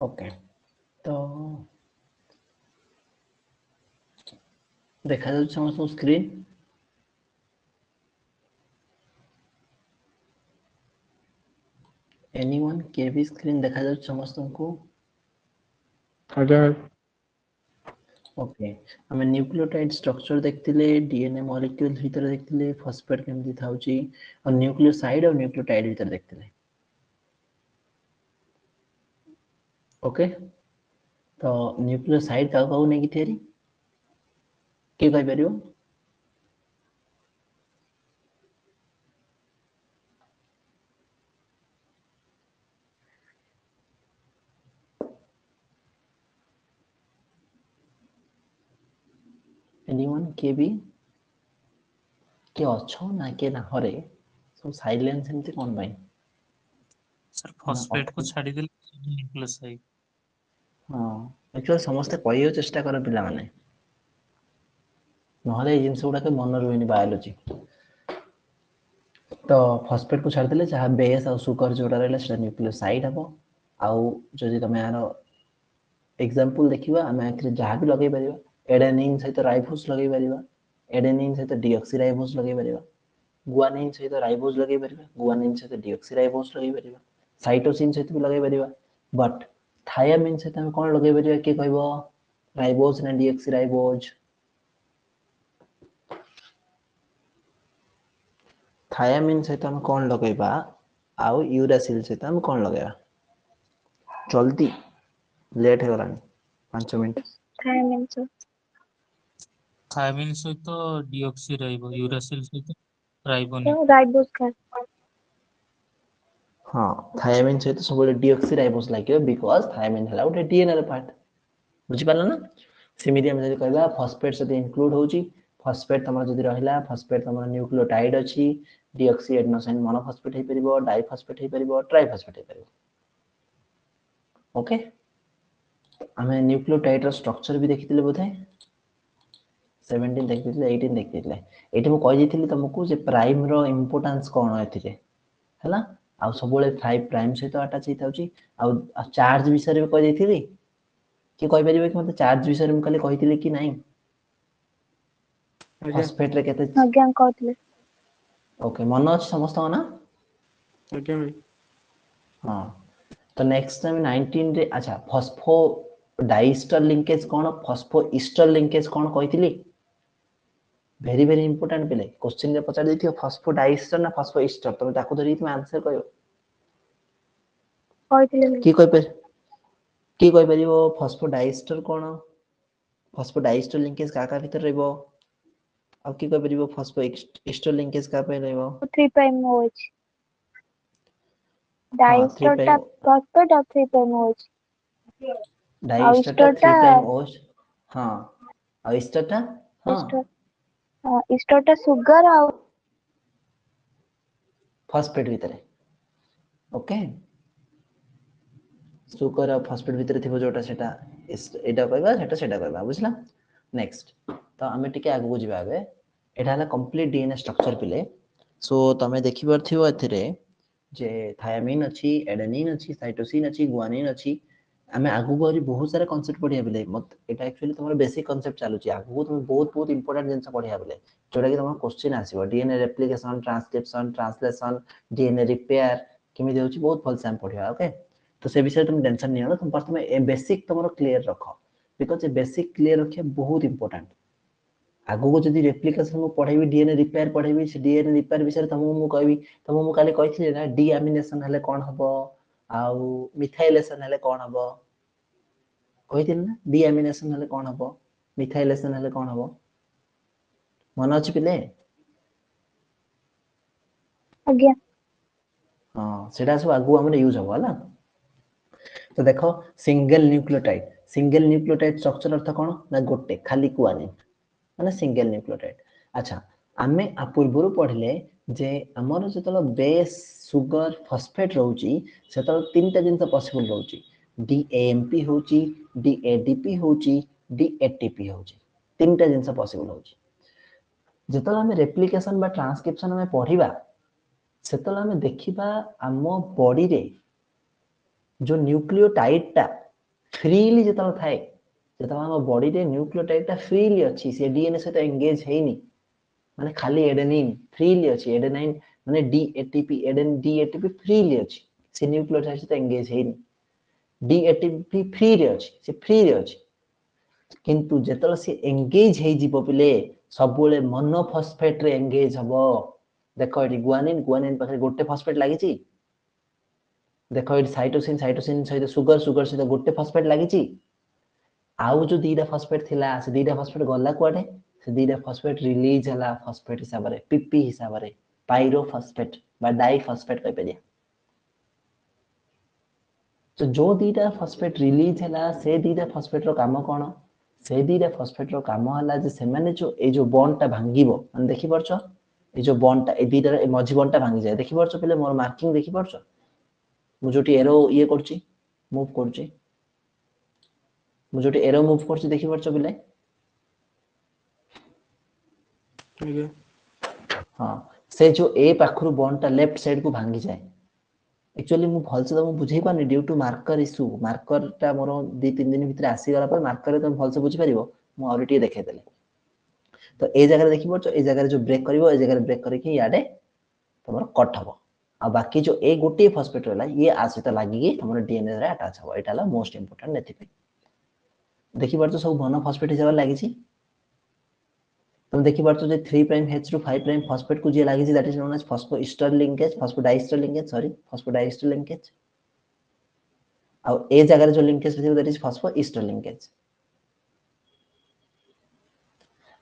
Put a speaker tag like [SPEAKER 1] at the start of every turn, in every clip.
[SPEAKER 1] Okay तो देखा जाଉଛି ସମସ୍ତଙ୍କ ସ୍କ୍ରିନ୍ एनीवन के भी स्क्रीन देखा जाଉଛି ସମସ୍ତଙ୍କୁ
[SPEAKER 2] ଆଜ୍ଞା
[SPEAKER 1] ओके ଆମେ न्यूक्लियोटाइड स्ट्रक्चर देखथिले डीएनए मॉलिक्यूल्स ଭିତରେ देखथिले फॉस्फेट केमति थाउची और न्यूक्लियोसाइड और न्यूक्लियोटाइड ଭିତରେ देखथिले ओके तो न्यूक्लियोसाइड का कहू नै कि थियरी के कहि परियो एनीवन के भी के अच्छो ना के ना हरे सो साइलेंस एमति कोन भाई
[SPEAKER 3] सर फॉस्फेट को छाड़ी देले न्यूक्लियोसाइड
[SPEAKER 1] हां एक्चुअली समस्त कहियो चेष्टा कर पिला माने नहले ए जिंस गुडा के मन रुइनी बायोलॉजी तो फॉस्फेट को छाड़ी देले जहां बेस और सुगर जोड़ा रहले सेटा न्यूक्लियोसाइड हबो आउ जदि तमे यार एग्जांपल देखिबा हमें आखिर जहां भी लगे परिबा एडेनिन सहित राइबोस लगे परिबा एडेनिन सहित डीऑक्सीराइबोस लगे परिबा गुआनिन सहित राइबोस लगे परिबा गुआनिन सहित डीऑक्सीराइबोस लगे परिबा साइटोसिन सहित भी लगे परिबा बट थायामिन सहित हम कोन लगे परिबा के कहबो राइबोस ना डीऑक्सीराइबोस थायामिन सहित हम कोन लगेबा आउ यूरासिल सहित हम कोन लगेबा जल्दी लेट हो गलानी 5 मिनिट
[SPEAKER 4] थायमिन सर
[SPEAKER 3] थायमिन सहित डीऑक्सी राइबो यूरासिल सहित राइबोनिक
[SPEAKER 4] तो राइबोस का
[SPEAKER 1] हाँ थायामिन सहित सब डीऑक्सीराइबोस लागियो बिकॉज़ थायामिन हला उटे डीएनए रे पार्ट बुझि पारला ना सेमिति हम जदि कहबा फॉस्फेट सहित इंक्लूड होउची फॉस्फेट तमर जदि रहिला फॉस्फेट तमर न्यूक्लियोटाइड अछि डीऑक्सी एडेनोसिन मोनोफॉस्फेट हे परिबो डाइफॉस्फेट हे परिबो ट्राइफॉस्फेट हे परिबो ओके हमें न्यूक्लियोटाइड रो स्ट्रक्चर भी देखिथिले बोधे 17 देखिथिले 18 देखिथिले एठी मु कहि दिथिली तुमको जे प्राइम रो इंपोर्टेंस कोन एथिरे हैला आ सबले 5 प्राइम सहित अटैच हेताउची आ चार्ज विषय रे कहि दिथिली कि कहि परिबे कि मते चार्ज विषय रे मु खाली कहिथिले कि नाही
[SPEAKER 2] आज्ञा
[SPEAKER 1] फॉस्फेट रे केते
[SPEAKER 4] आज्ञा कहतले
[SPEAKER 1] ओके मन अछि समस्त ना
[SPEAKER 2] आज्ञा भाई
[SPEAKER 1] हां तो नेक्स्ट टाइम 19 रे अच्छा फॉस्फो डाइस्टर लिंकेज कोन फॉस्फो ईस्टर लिंकेज कोन कहिथिली वेरी वेरी इंपोर्टेंट पिले क्वेश्चन रे पचार दिथियो फॉस्फो डाइस्टर ना फॉस्फो ईस्टर तमे ताको धरि तुम आंसर कयो
[SPEAKER 4] कहतले
[SPEAKER 1] की कहि परिबो फॉस्फो डाइस्टर कोन फॉस्फो डाइस्टर लिंकेज का भीतर रहबो अब की कहि परिबो फॉस्फो ईस्टर लिंकेज का पे रहबो
[SPEAKER 4] 3 प्राइम OH
[SPEAKER 1] हां 3
[SPEAKER 4] डाइस्टर टा
[SPEAKER 1] प्राइम
[SPEAKER 4] फॉस्फेट और 3 प्राइम OH
[SPEAKER 1] डाइस्टर टा 3 प्राइम OH हां और ईस्टर टा हां
[SPEAKER 4] ईस्टर टा सुगर और
[SPEAKER 1] फॉस्फेट भीतर ओके सुगर और फॉस्फेट भीतर थिबो जोटा सेटा एटा कहबा सेटा कहबा बुझला नेक्स्ट तो हमें टिके आगु बुझिबा आबे एटा हला कंप्लीट डीएनए स्ट्रक्चर पिले सो तमे देखि परथिबो एथिरे जे थायामिन अछि एडेनिन अछि साइटोसिन अछि गुआनिन अछि हमें आगु गरी बहुत सारा कांसेप्ट पढिया बिले मत एटा एक्चुअली तमर बेसिक कांसेप्ट चालू छि आगु तुम बहुत बहुत इंपोर्टेंट जिंस पढिया बिले जोटा कि तमर क्वेश्चन आसीबो DNA replication transcription translation DNA repair केमि देउछि बहुत फल सैम पढिया ओके तो से विषय तुम टेंशन नहीं तुम प्रथम ए बेसिक तुम क्लियर रख बिकॉज ए बेसिक क्लियर रखिया बहुत इंपोर्टेंट आगु को जदी रेप्लिकेशन मु पढेबी डीएनए रिपेयर पढेबी से डीएनए रिपेयर विषय तुमको मु कहबी तुमको मु काली कहिथिले ना डीएमिनेशन हले कोन हबो आउ मिथाइलेशन हले कोन हबो कहिथिले ना डीएमिनेशन हले कोन हबो मिथाइलेशन हले कोन हबो मन अछि पिले
[SPEAKER 4] आज्ञा
[SPEAKER 1] हां सेटा सब आगु हमरे यूज हबो हला तो देखो सिंगल न्यूक्लियोटाइड स्ट्रक्चर अर्थ कोन ना गोटे खाली गुआनिन माने सिंगल न्यूक्लियोटाइड अच्छा आमे आ पूर्वरु पढले जे हमर जतलो बेस सुगर फॉस्फेट रहउची सेतलो तीनटा जिंस पॉसिबल रहउची डीएएमपी होउची डीएडीपी होउची डीएटीपी होउची तीनटा जिंस पॉसिबल होउची जतलो हमें रेप्लिकेशन बा ट्रांसक्रिप्शन में पढिबा सेतलो हमें देखिबा आम बॉडी रे जो न्यूक्लियोटाइड टा फ्रीली जेतल थाए जेतल हम बॉडी रे न्यूक्लियोटाइड ता फ्रीली अछि से डीएनए सहित एंगेज हेनी माने खाली एडेनिन फ्रीली अछि एडेनाइन माने डी एटीपी एडेन डी एटीपी फ्रीली अछि से न्यूक्लियोटाइड सहित एंगेज हेनी डी एटीपी फ्री रे अछि से फ्री रे अछि किंतु जेतल से एंगेज हे जीवो पिले सबुले मोनोफॉस्फेट रे एंगेज हबो देखो एटी गुआनिन पाखे गोटे फॉस्फेट लागि छि देखो एटी साइटोसिन सहित सुगर सहित गोटे फॉस्फेट लागि छि आउ जो दीटा फॉस्फेट थिला से दीटा फॉस्फेट गला कुआडे से दीटा फॉस्फेट रिलीज हला फॉस्फेट हिसाब रे पीपी हिसाब रे पाइरोफॉस्फेट बा डाइफॉस्फेट कह परिया तो जो दीटा फॉस्फेट रिलीज हला से दीटा फॉस्फेट रो काम कोन से दीटा फॉस्फेट रो काम हला जे से माने जो ए जो बॉन्ड टा भांगीबो माने देखि परछो ए जो बॉन्ड टा ए दीटा ए मझी बॉन्ड टा भांगी जाय देखि परछो पहिले मोर मार्किंग देखि परछो मु जोटी एरो ये करछि मूव करछि मु जोटी एरो मूव करछि देखि परछो पहिले
[SPEAKER 2] आगे
[SPEAKER 1] हां से जो ए पाखरु बॉन्ड टा लेफ्ट साइड को भांगी जाय एक्चुअली मु भलसे तुम बुझेई पानी due to marker issue marker टा मोर 2-3 दिन भीतर आसी गला पर मार्कर रे तुम भलसे बुझी परिबो मु और टी देखे देले तो ए जगह रे देखि परछो ए जगह रे जो ब्रेक करिवो ए जगह रे ब्रेक करिकि याडे तमर कट हबो आ बाकी जो ए गोटे फॉस्फेट रहला ये आसित लागि कि तमर डीएनए रे अटैच हबो एटाला मोस्ट इंपोर्टेंट नेथि पे देखि परछो सब मोनो फॉस्फेट हिसाब लागि छि तुम देखि परछो जे 3 prime H to 5 prime phosphate को जे लागि छि that is known as phosphoester linkage phosphodiester linkage sorry phosphodiester linkage आ ए जगह रे जो लिंकेज थे दैट इज फॉस्फोएस्टर लिंकेज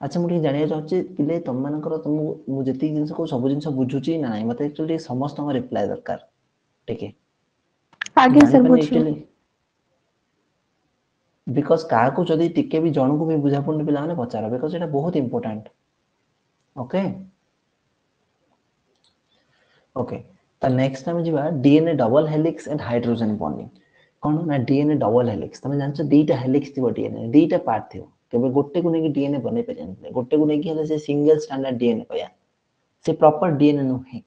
[SPEAKER 1] अच्छा मुझे जानिया चाहूची पिले तुम मानकर तुम मु जति जिंस को सब जिंस बुझुची ना मते एक्चुअली समस्त हम रिप्लाई दरकार ठीक है
[SPEAKER 4] आगे
[SPEAKER 1] जानि
[SPEAKER 4] सर
[SPEAKER 1] पनी
[SPEAKER 4] बुझियो
[SPEAKER 1] एक्चुअली बिकॉज़ का को जदी टिके भी जण को भी बुझा पड़न पिला माने पचार बिकॉज़ एटा बहुत इंपोर्टेंट ओके ओके त नेक्स्ट टाइम जीवा DNA double helix and hydrogen bonding कोन ना डीएनए डबल हेलिक्स तमे जानछो दीटा हेलिक्स थिबो डीएनए दीटा पार्ट थिबो केबे गोटे को नेकी डीएनए बने परियन गोटे को नेकी हले से सिंगल स्टैंडर्ड डीएनए कया से प्रॉपर डीएनए नो है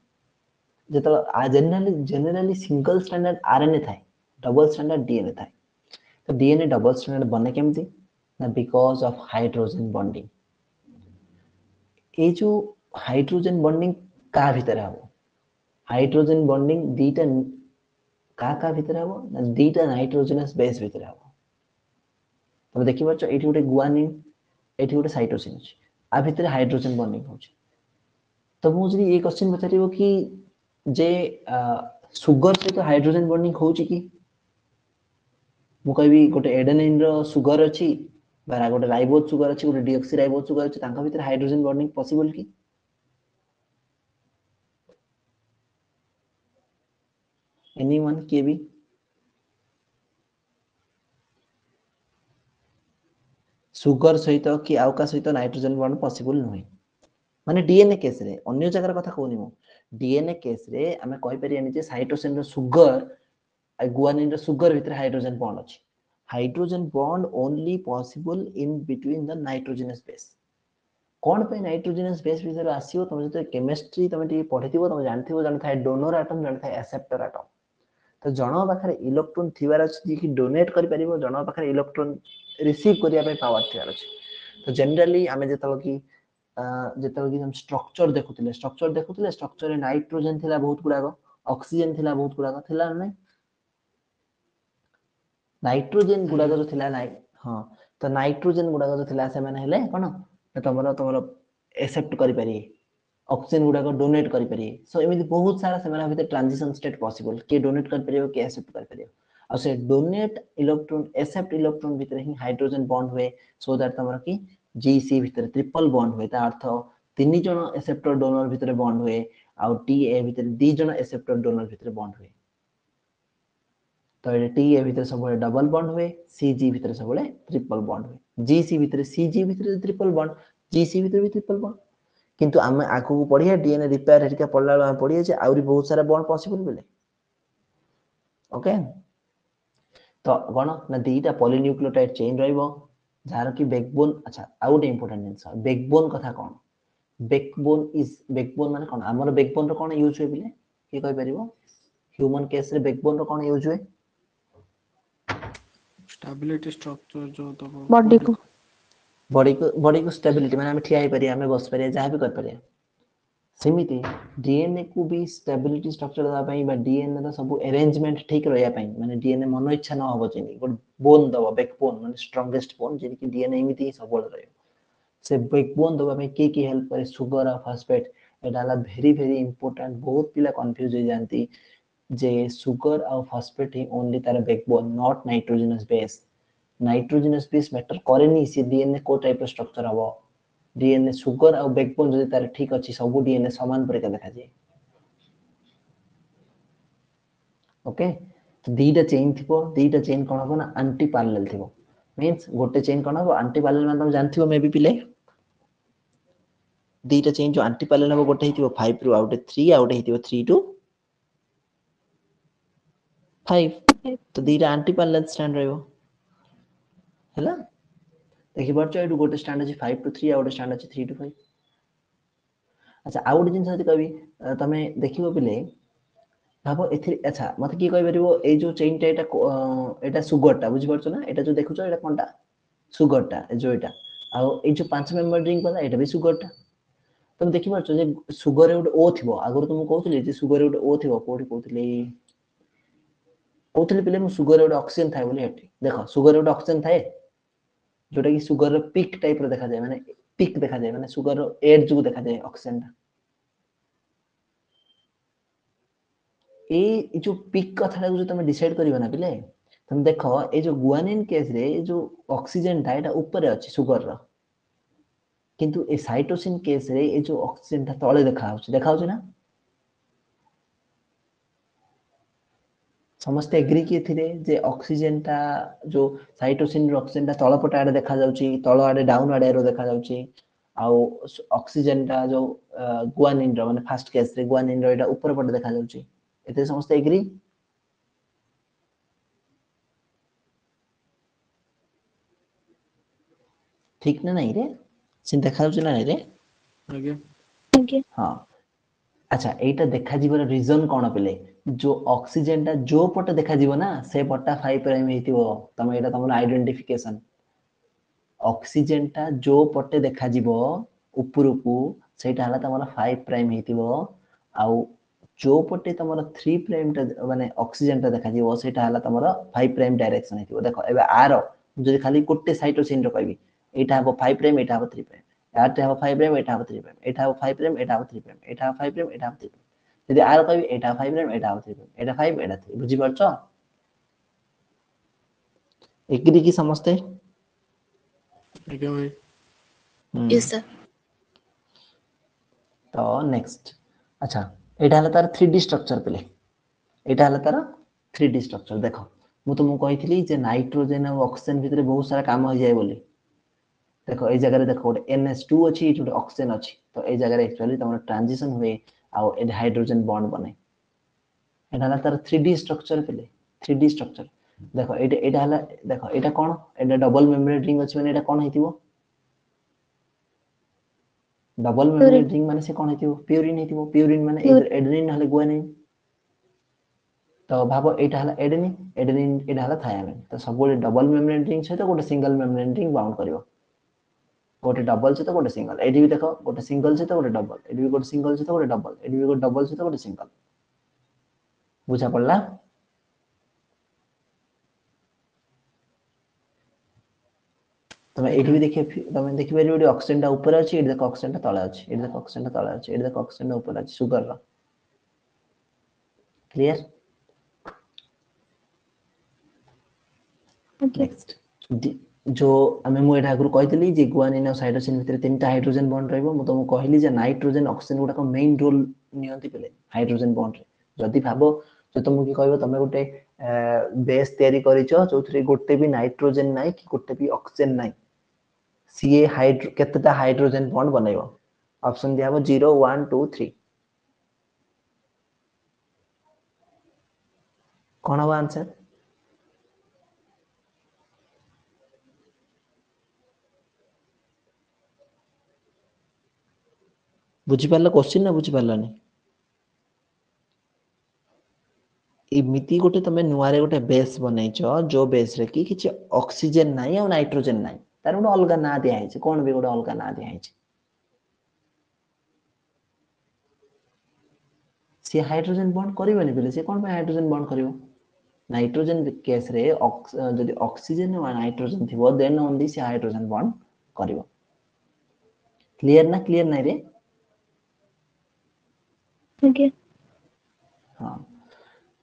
[SPEAKER 1] जेतो जनरली सिंगल स्टैंडर्ड आरएनए थाए डबल स्टैंडर्ड डीएनए थाए तो डीएनए डबल स्टैंडर्ड बने केमती ना बिकॉज ऑफ हाइड्रोजन बॉन्डिंग ए जो हाइड्रोजन बॉन्डिंग का भीतर हबो हाइड्रोजन बॉन्डिंग दीटा का भीतर हबो ना दीटा नाइट्रोजनस बेस भीतर हबो तब देखि परछो एठी गोटे गुआनिन एठी गोटे साइटोसिन अछि आ भीतर हाइड्रोजन बॉन्डिंग होछि तो मु जदी ए क्वेश्चन पचारिबो कि जे सुगर से तो हाइड्रोजन बॉन्डिंग होछि कि मु कहबी गोटे एडेनिन रो सुगर अछि बरा गोटे राइबोज सुगर अछि गोटे डीऑक्सी राइबोज सुगर अछि तांका भीतर हाइड्रोजन बॉन्डिंग पॉसिबल कि एनीवन के भी सुगर सहित कि आउका सहित नाइट्रोजन बॉन्ड पॉसिबल नहुई माने डीएनए केस रे अन्य जगह कथा कहूनी मु डीएनए केस रे हमें कहि परियानी जे साइटोसिन रो सुगर आ गुआनिन रो सुगर भीतर हाइड्रोजन बॉन्ड अछि hydrogen bond only possible in between the nitrogenous base कोन पे नाइट्रोजनस बेस भीतर आसीओ तुम जते केमिस्ट्री तुम टी पढिथिबो तुम जानथिबो जण थाए डोनर एटम जण थाए एक्सेप्टर एटम तो जण पाखरे इलेक्ट्रॉन थिवार अछि कि डोनेट करि परिबो जण पाखरे इलेक्ट्रॉन रिसीव करिया पे पावर थिवार अछि तो जनरली हमें जतल कि हम स्ट्रक्चर देखुतिले स्ट्रक्चर रे नाइट्रोजन थिला बहुत गुडाको ऑक्सीजन थिला बहुत गुडाको थिला नै नाइट्रोजन गुडाको जो थिला नाइ हां तो नाइट्रोजन गुडाको जो थिला से माने हेले कोन तमरो एक्सेप्ट करि परिए ऑक्सीजन गुडाको डोनेट करि परिए सो एमिति बहुत सारा से माने भीतर ट्रांजिशन स्टेट पॉसिबल के डोनेट करि परियो के एक्सेप्ट करि परियो आ से डोनेट इलेक्ट्रॉन एक्सेप्ट इलेक्ट्रॉन भीतर ही हाइड्रोजन बॉन्ड हुए सो दैट तमरो की जीसी भीतर ट्रिपल बॉन्ड हुए ता अर्थ तीन जण एक्सेप्टर डोनर भीतर बॉन्ड हुए आ टीए भीतर दी जण एक्सेप्टर डोनर भीतर बॉन्ड हुए तो ये टीए भीतर सब डबल बॉन्ड हुए सीजी भीतर सब ट्रिपल बॉन्ड हुए जीसी भीतर सीजी भीतर ट्रिपल बॉन्ड जीसी भीतर भी ट्रिपल बॉन्ड किंतु आमे आगु को पढिया डीएनए रिपेयर हेरिका पढला हम पढिया जे आउरी बहुत सारा बॉन्ड पॉसिबल बेले ओके तो कोन ना दीटा पॉलीन्यूक्लियोटाइड चेन रहइबो जार की बैकबोन अच्छा आउट इंपोर्टेंट आंसर बैकबोन कथा कोन बैकबोन माने कोन हमर बैकबोन रो कोन यूज होय बिले के कहि परिबो ह्यूमन केस रे बैकबोन रो कोन यूज होय
[SPEAKER 2] स्टेबिलिटी स्ट्रक्चर जो तो
[SPEAKER 4] बॉडी को
[SPEAKER 1] बॉडी को स्टेबिलिटी माने हम ठिया पारिया हम बस पारिया जहाँ भी कर पारिया सेमिति डीएनए को भी स्टेबिलिटी स्ट्रक्चर दवा पई बा डीएनए रो सब अरेंजमेंट ठीक रहया पई माने डीएनए मन इच्छा न होबो चिनी गुड बोन दवा बैकबोन माने स्ट्रांगेस्ट बोन जे कि डीएनए एमिति सब बोल रहयो से बैकबोन दवा पई की हेल्प करे सुगर और फास्फेट एडाला वेरी इंपोर्टेंट बहुत पिला कंफ्यूज हो जानती जे सुगर और फास्फेट ही ओनली तार backbone not nitrogenous base nitrogenous base matter करेनी से डीएनए को टाइप स्ट्रक्चर हबो डीएनए सुगर और बैकबोन जदि तार ठीक अछि सब डीएनए समान परिका देखा जाय ओके तो दीटा चेन कोन हबो ना एंटी पैरेलल थिबो मींस गोटे चेन कोन हबो एंटी पैरेलल मतलब तुम जानथिबो मे बी पिले दीटा चेन जो एंटी पैरेलल हबो गोटे हिथिबो 5 रु आउट 3 आउट हिथिबो 3 टू 5 तो दीटा एंटी पैरेलल स्टैंड रहबो हैला देखि परछ एटू गोटे स्टैंड अछि 5 टू 3 आउट स्टैंड अछि 3 टू 5 अच्छा आउट जिंस जदि कहबी तमे देखिबो पिले भाबो एथि अच्छा मते की कहि परिबो ए जो चेनटा एटा सुगरटा बुझि परछ ना एटा जो देखुछ एटा कोनटा सुगरटा जो एटा आ ए जो 5 मेंबर ड्रिंक वाला एटा भी सुगरटा तुम देखि परछ जे सुगर रे ओ थिबो आगुर तुम कहउतली जे सुगर रे ओ थिबो कोठी कहउतली पिले मु सुगर रे ऑक्सीजन थाए बोली हेठी देखो सुगर रे ऑक्सीजन थाए जोटा कि सुगर रो पिक टाइप रो देखा जाय माने पिक देखा जाय माने सुगर रो एज जो देखा जाय ऑक्सीजन ए जो पिक कथा जो तुम डिसाइड करबा ना पिले तुम देखो ए जो गुआनिन केस रे जो ऑक्सीजन था एटा ऊपर अछि सुगर रो किंतु ए साइटोसिन केस रे ए जो ऑक्सीजन था तळे देखा होछ ना समस्त एग्री की थिरे जे ऑक्सीजन ता जो साइटोसिन रो ऑक्सीजन ता तळ पट आडे देखा जाउची तळ आडे डाउन आडे रो देखा जाउची आउ ऑक्सीजन ता जो गुआनिन रो माने फर्स्ट केस रे गुआनिन रो एटा ऊपर पट देखा जाउची एते समस्त एग्री ठीक ना नहीं रे सिन देखा जाउची ना नहीं रे
[SPEAKER 2] आगे
[SPEAKER 1] हाँ अच्छा एटा देखा जीवर रीजन कोन पिले जो ऑक्सीजन ता जो पट देखा जीव ना से पट्टा 5 प्राइम हेतिबो तमे एटा तमन आइडेंटिफिकेशन ऑक्सीजन ता जो पटे देखा जीव ऊपर को सेटा हला तमन 5 प्राइम हेतिबो आउ जो पटे तमन 3 प्राइम ता माने ऑक्सीजन ता देखा जीव सेटा हला तमन 5 प्राइम डायरेक्शन हेतिबो देखो एबे आर जदि खाली गोटे साइटोसिन रो कहबी एटा हबो 5 प्राइम एटा हबो 3 प्राइम एटा हबो 5 प्राइम एटा हबो 3 प्राइम एटा हबो 5 प्राइम एटा हबो 3 प्राइम एटा हबो 5 प्राइम एटा हबो 3 प्राइम यदि आर कहबी एटा 5 प्राइम एटा हबो 3 प्राइम एटा 5 एटा 3 बुझी परछो एग्री की समझते
[SPEAKER 2] भाई
[SPEAKER 5] यस सर
[SPEAKER 1] तो नेक्स्ट अच्छा एटा हला तार 3D स्ट्रक्चर पिले एटा हला तार 3D स्ट्रक्चर देखो मु तुमको कहितली जे नाइट्रोजन और ऑक्सीजन भितरे बहुत सारा काम हो जाय बोली देखो ए जगह रे देखो गोटे NH2 अछि एठी गोटे ऑक्सीजन अछि तो ए जगह रे एक्चुअली तमर ट्रांजिशन हुए आ ए हाइड्रोजन बॉन्ड बने एटा हला तार 3D स्ट्रक्चर पिले 3D स्ट्रक्चर देखो एटा हला देखो एटा कोन एटा डबल मेम्ब्रेन रिंग अछि माने एटा कोन हेतिबो डबल मेम्ब्रेन रिंग माने से कोन हेतिबो प्यूरिन माने एडेनिन हले गुआनिन तो भाबो एटा हला एडेनिन एटा हला थायामिन तो सब गोटे डबल मेम्ब्रेन रिंग छै तो गोटे सिंगल मेम्ब्रेन रिंग बाउंड करिवो गोटे डबल छै तो गोटे सिंगल एडी भी देखो गोटे सिंगल छै तो गोटे डबल एडी भी गोटे सिंगल छै तो गोटे डबल एडी भी गोटे डबल छै तो गोटे सिंगल बुझा पड़ला तमे एडी भी देखिए तमे देखि परिबो एडी ऑक्सीजन ता ऊपर अछि एडी देखो ऑक्सीजन ता तळे अछि एडी देखो ऑक्सीजन ता तळे अछि एडी देखो ऑक्सीजन ऊपर अछि सुगर रा क्लियर
[SPEAKER 4] ओके
[SPEAKER 1] नेक्स्ट जो हमें मु एटा गुरु कहितली जे गुआनिन और साइटोसिन भितर तीनटा हाइड्रोजन बॉन्ड रहइबो मु तुमको कहली जे नाइट्रोजन ऑक्सीजन गुडा को मेन रोल नियंती पिले हाइड्रोजन बॉन्ड रे जदि भाबो जो तुमको की कहबो तमे गोटे बेस तयारी करिचो जोथरे गोटे भी नाइट्रोजन नाही कि गोटे भी ऑक्सीजन नाही सीए हाइड्रो केतेटा हाइड्रोजन बॉन्ड बनाइबो ऑप्शन दिया हो 0 1 2 3 कोन हो आंसर बुझी पारला क्वेश्चन ना बुझी पारलानी इमिति गोटे तमे नुआरे गोटे बेस बनैछ जो बेस रे कि किछि ऑक्सीजन नाही और नाइट्रोजन नाही तार गोटे अलगा ना दिया है कोन भी गोटे अलगा ना दिया है सी हाइड्रोजन बॉन्ड करिवनी बेले से कोन पे हाइड्रोजन बॉन्ड करिवो नाइट्रोजन केस रे जदि ऑक्सीजन और नाइट्रोजन थिबो then only C hydrogen bond करिवो clear नाही रे
[SPEAKER 4] आज्ञा
[SPEAKER 1] हां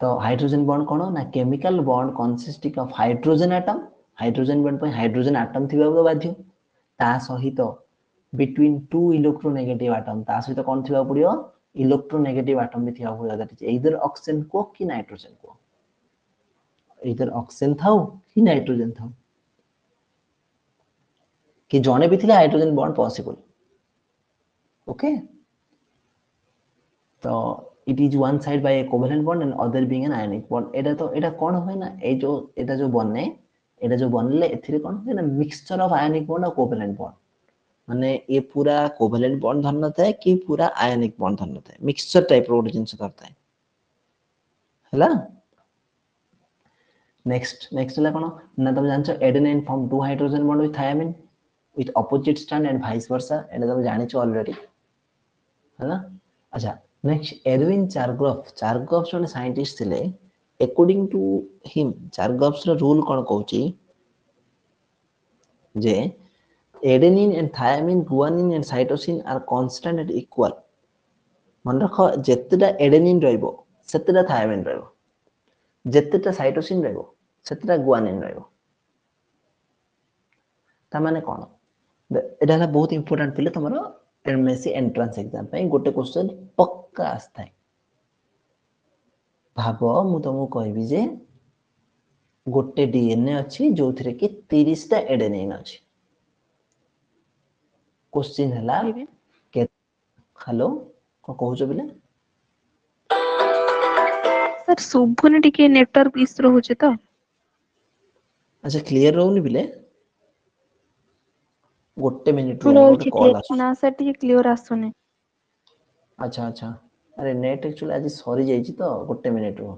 [SPEAKER 1] तो हाइड्रोजन बॉन्ड कोन ना chemical bond consisting of hydrogen atom hydrogen bond पे हाइड्रोजन एटम थिबा बाध्य ता सहित बिटवीन टू इलेक्ट्रोनेगेटिव एटम ता सहित कोन थिबा पड़ियो इलेक्ट्रोनेगेटिव एटम भी थिबा पड़ियो दैट इज ईदर ऑक्सीजन को कि नाइट्रोजन को ईदर ऑक्सीजन थाउ कि नाइट्रोजन थाउ कि जने भी थिले हाइड्रोजन बॉन्ड पॉसिबल ओके तो it is one side by a covalent bond and other being an ionic bond एटा कोन होय ना ए जो एटा जो बनले एथिरे कोन होय ना मिक्सचर ऑफ आयनिक बॉन्ड और कोवेलेंट बॉन्ड माने ये पूरा कोवेलेंट बॉन्ड धरना था कि पूरा आयनिक बॉन्ड धरना था मिक्सचर टाइप रो जिंस धरता है हला नेक्स्ट हला कोन ना तुम जानछो adenine form two hydrogen bond with thymine with opposite strand and vice versa एटा तुम जानिछो ऑलरेडी हला अच्छा नेक्स्ट एडविन चार्गॉफ जो साइंटिस्ट थिले अकॉर्डिंग टू हिम चार्गॉफ्स रो रूल कोन कहउची जे adenine and thymine guanine and cytosine are constant and equal मन रखो जेतेटा एडेनिन रहइबो सेतेटा थायमिन रहइबो जेतेटा साइटोसिन रहइबो सेतेटा गुआनिन रहइबो ता माने कोन एटा बहुत इंपोर्टेंट पिले तमरो एमएससी एंट्रेंस एग्जाम पे गोटे क्वेश्चन पक्का आस्था है भाबो मु तुमको कहबी जे गोटे डीएनए अछि जोथरे कि 30 टा एडेनिन अछि क्वेश्चन हला के हेलो को कहउछ बिले
[SPEAKER 5] सर सुभुनी टिके नेटवर्क इशू रहउछ तो
[SPEAKER 1] अच्छा क्लियर रहउनी बिले गोटे मिनिट रो गोटे
[SPEAKER 4] रहउछि
[SPEAKER 1] कॉल आ
[SPEAKER 5] ना सर टिके क्लियर आसुने
[SPEAKER 1] अच्छा अरे नेट एक्चुअली आज सरी जाईची तो गोटे मिनिट रो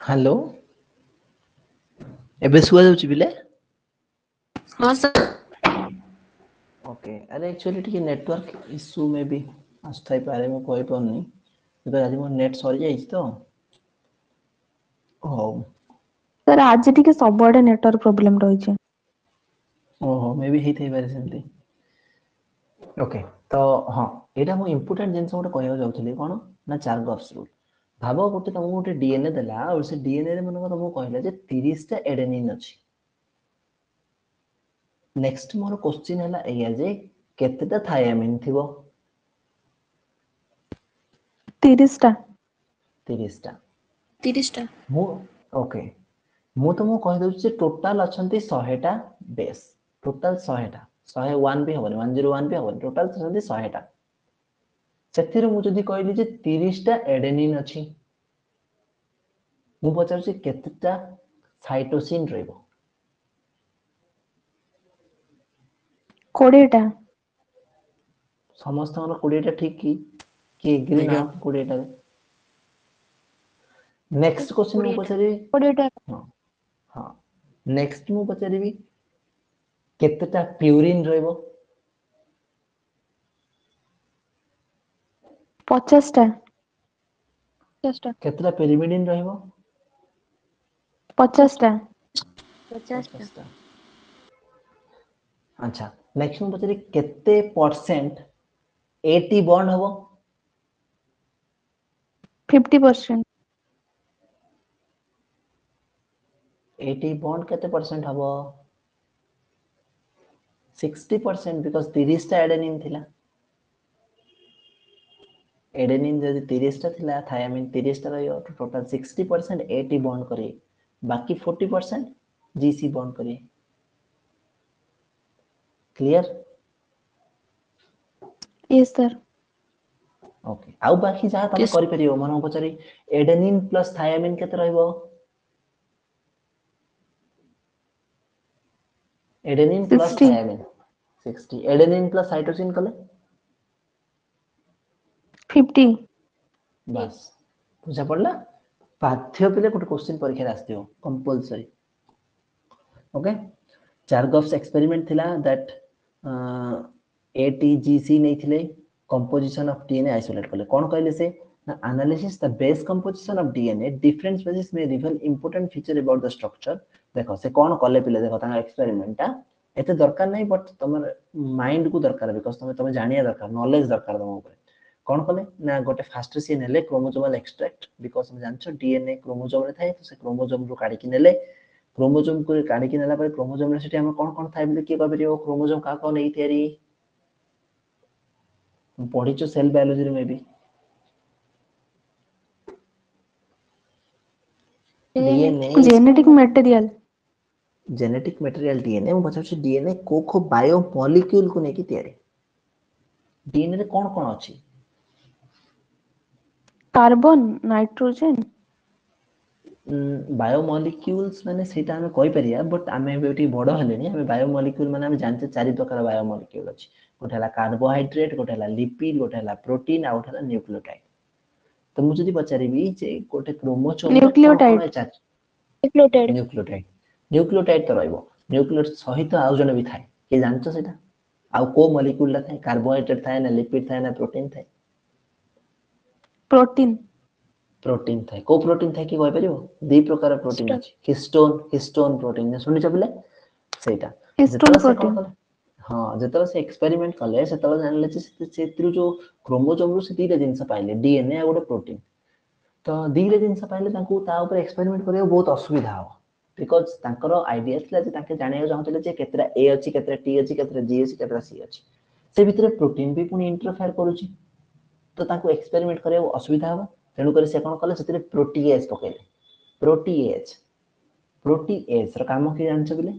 [SPEAKER 1] हेलो एबे सुआ जाउची बिले
[SPEAKER 5] हां सर
[SPEAKER 1] ओके अरे एक्चुअली टिके नेटवर्क इशू में भी आस्थाई पारे में कोई पड़नी तो आज मोर नेट सरी जाईची तो हो
[SPEAKER 5] सर आज टिके सबडे नेटवर्क प्रॉब्लम रही छे
[SPEAKER 1] ओहो मे भी हेथै पारे सेमती ओके तो हां एटा मो इंपोर्टेंट जिंस गोटे कहया जाउथली कोन ना चार्गॉफ्स रूल भाबो गोटे तुमको गोटे डीएनए देला और से डीएनए रे मन तुमको कहला जे 30 टा एडेनिन अछि नेक्स्ट मोर क्वेश्चन हला एया जे केतेटा थायमिन थिबो
[SPEAKER 5] 30 टा
[SPEAKER 1] 30 टा
[SPEAKER 5] 30 टा
[SPEAKER 1] मु ओके मु तुमको कहि दउची जे टोटल अछंती 100 टा बेस टोटल 100 टा 101 भी हबनी 101 भी हबनी टोटल अछंती 100 टा सेथिरे मु जदी कहली जे 30 टा एडेनिन अछि मु पचारछि केतेटा साइटोसिन रहइबो
[SPEAKER 5] 20 टा
[SPEAKER 1] समस्त 20 टा ठीक की एग्री ना 20 टा नेक्स्ट क्वेश्चन मु पचारि
[SPEAKER 4] 20 टा
[SPEAKER 1] हां हां नेक्स्ट मु पचारिबी केतेटा प्यूरिन रहइबो
[SPEAKER 5] 50 टा
[SPEAKER 4] 50ଟା
[SPEAKER 1] केतरा पेरिमिडिन रहइबो
[SPEAKER 5] 50ଟା
[SPEAKER 4] 50ଟା
[SPEAKER 1] अच्छा नेक्स्ट हम पचरी केते परसेंट एटी बॉन्ड हबो
[SPEAKER 5] 50%।
[SPEAKER 1] एटी बॉन्ड केते परसेंट हबो 60% बिकॉज 30 टा एडेनिन थिला एडेनिन जदि 30 टा थिला थायामिन 30 टा रहियो तो टोटल 60% एटी बॉन्ड करी बाकी 40% जीसी बॉन्ड करी क्लियर
[SPEAKER 5] यस सर।
[SPEAKER 1] ओके आउ बाकी जहा तमे
[SPEAKER 2] Yes.
[SPEAKER 1] करि परियो मन पचरी एडेनिन प्लस थायामिन केते रहइबो adenine plus
[SPEAKER 5] 60
[SPEAKER 1] thymine 60 adenine plus cytosine कले
[SPEAKER 5] 50।
[SPEAKER 1] बस बुझा पड़ला बाध्य पिले गोटे क्वेश्चन परीक्षा आस्थियो कंपलसरी ओके चार्गफ्स एक्सपेरिमेंट थिला दैट एटीजीसी नहीं थिले कंपोजिशन ऑफ डीएनए आइसोलेट कले कौन कहले से analysis the base composition of DNA different species में reveal important feature about the structure देखो से कौन कले पिले देखो ता एक्सपेरिमेंट टा एते दरकार नहीं बट तमर माइंड को दरकार बिकॉज़ तमे जानिया दरकार नॉलेज दरकार तम ऊपर कौन कले ना गोटे फास्ट सी नेले क्रोमोसोमल एक्सट्रैक्ट बिकॉज़ हम जानछो डीएनए क्रोमोसोम रे थाए तो से क्रोमोसोम रो काढी कि नेले क्रोमोसोम को काढी कि नेला पर क्रोमोसोम रे सेठी हम कोन थाए बिले के कहबे क्रोमोसोम का को नहीं तयारी पढ़ी सेल बायोलॉजी में भी DNA
[SPEAKER 5] genetic material
[SPEAKER 1] genetic material DNA मैं पचार डीएनए को बायो मॉलिक्यूल को लेके तैयारी डीएनए रे कौन कौन अछि
[SPEAKER 5] कार्बन नाइट्रोजन
[SPEAKER 1] बायो मॉलिक्यूल्स माने सेटा हमें कहि परिया बट हमें बेटी बड़ हलेनी हमें बायो मॉलिक्यूल माने हम जानते चारि प्रकार बायो मॉलिक्यूल अछि गोटे हला कार्बोहाइड्रेट गोटे हला लिपिड गोटे हला प्रोटीन आ गोटे हला न्यूक्लियोटाइड तो मुझे जदी पचारिबी जे गोटे क्रोमोसोम रे कौन कौन
[SPEAKER 5] न्यूक्लियोटाइड
[SPEAKER 1] अछि
[SPEAKER 4] न्यूक्लियोटाइड
[SPEAKER 1] न्यूक्लियोटाइड न्यूक्लियोटाइड तो रहइबो न्यूक्लियोटाइड सहित आउ जने भी थाए के जानछो सेटा आउ को मॉलिक्यूल ला थाए कार्बोहाइड्रेट थाए ना लिपिड थाए ना प्रोटीन थाए
[SPEAKER 5] प्रोटीन
[SPEAKER 1] प्रोटीन थाए को प्रोटीन थाए कि कहि परिबो दी प्रकार प्रोटीन अछि हिस्टोन प्रोटीन ने सुनि चबिले सेटा
[SPEAKER 5] हिस्टोन
[SPEAKER 1] जेतला से कोन
[SPEAKER 5] प्रोटीन
[SPEAKER 1] कले हां जेतला से एक्सपेरिमेंट कले सेतला जानले जे सेतिरु जो क्रोमोसोम रु से तीटा जिंस पाइले डीएनए आ गोटे प्रोटीन तो दीले जिंस पाइले तांको ता ऊपर एक्सपेरिमेंट करियो बहुत असुविधा हो बिकॉज़ तांकर आईडिया थिला जे ताके जानिया चाहतले जे केतरा ए अछि केतरा टी अछि केतरा जी अछि केतरा सी अछि से भितरे प्रोटीन भी पुनी इंटरफेयर करूची तो ताको एक्सपेरिमेंट करियो असुविधा हो तेनु करे से कोन कले सेतिरे प्रोटीएज पकेले प्रोटीएज र काम के जानछ बिले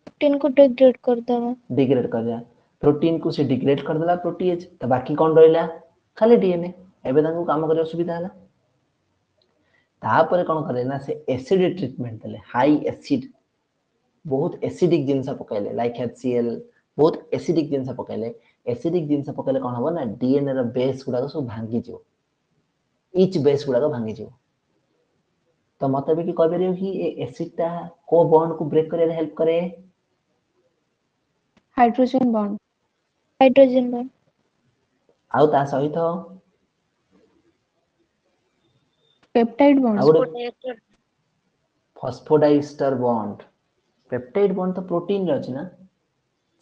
[SPEAKER 4] प्रोटीन को डिग्रेड कर देवा
[SPEAKER 1] डिग्रेड कर दिया प्रोटीन को से डिग्रेड कर देला प्रोटीएज तो बाकी कोन रहला खाली डीएनए एबे ताको काम करे असुविधा हला तापर कोन करे ना से एसिड ट्रीटमेंट देले हाई एसिड बहुत एसिडिक जिंस पकाइले लाइक HCl बहुत एसिडिक जिंस पकाइले एसिडिक जिंस पकाइले कोन हो ना डीएनए रो बेस गुडा सब भांगी जो इच बेस गुडा भांगी जो तो मते भी कि कहबे रे कि ए एसिड ता को बॉन्ड को ब्रेक करे हेल्प करे
[SPEAKER 5] हाइड्रोजन बॉन्ड
[SPEAKER 4] हाइड्रोजन बॉन्ड
[SPEAKER 1] आउ ता सहित
[SPEAKER 5] पेप्टाइड बॉन्ड
[SPEAKER 1] आउ गोटे फॉस्फोडाइस्टर बॉन्ड पेप्टाइड बॉन्ड तो प्रोटीन रे अछि ना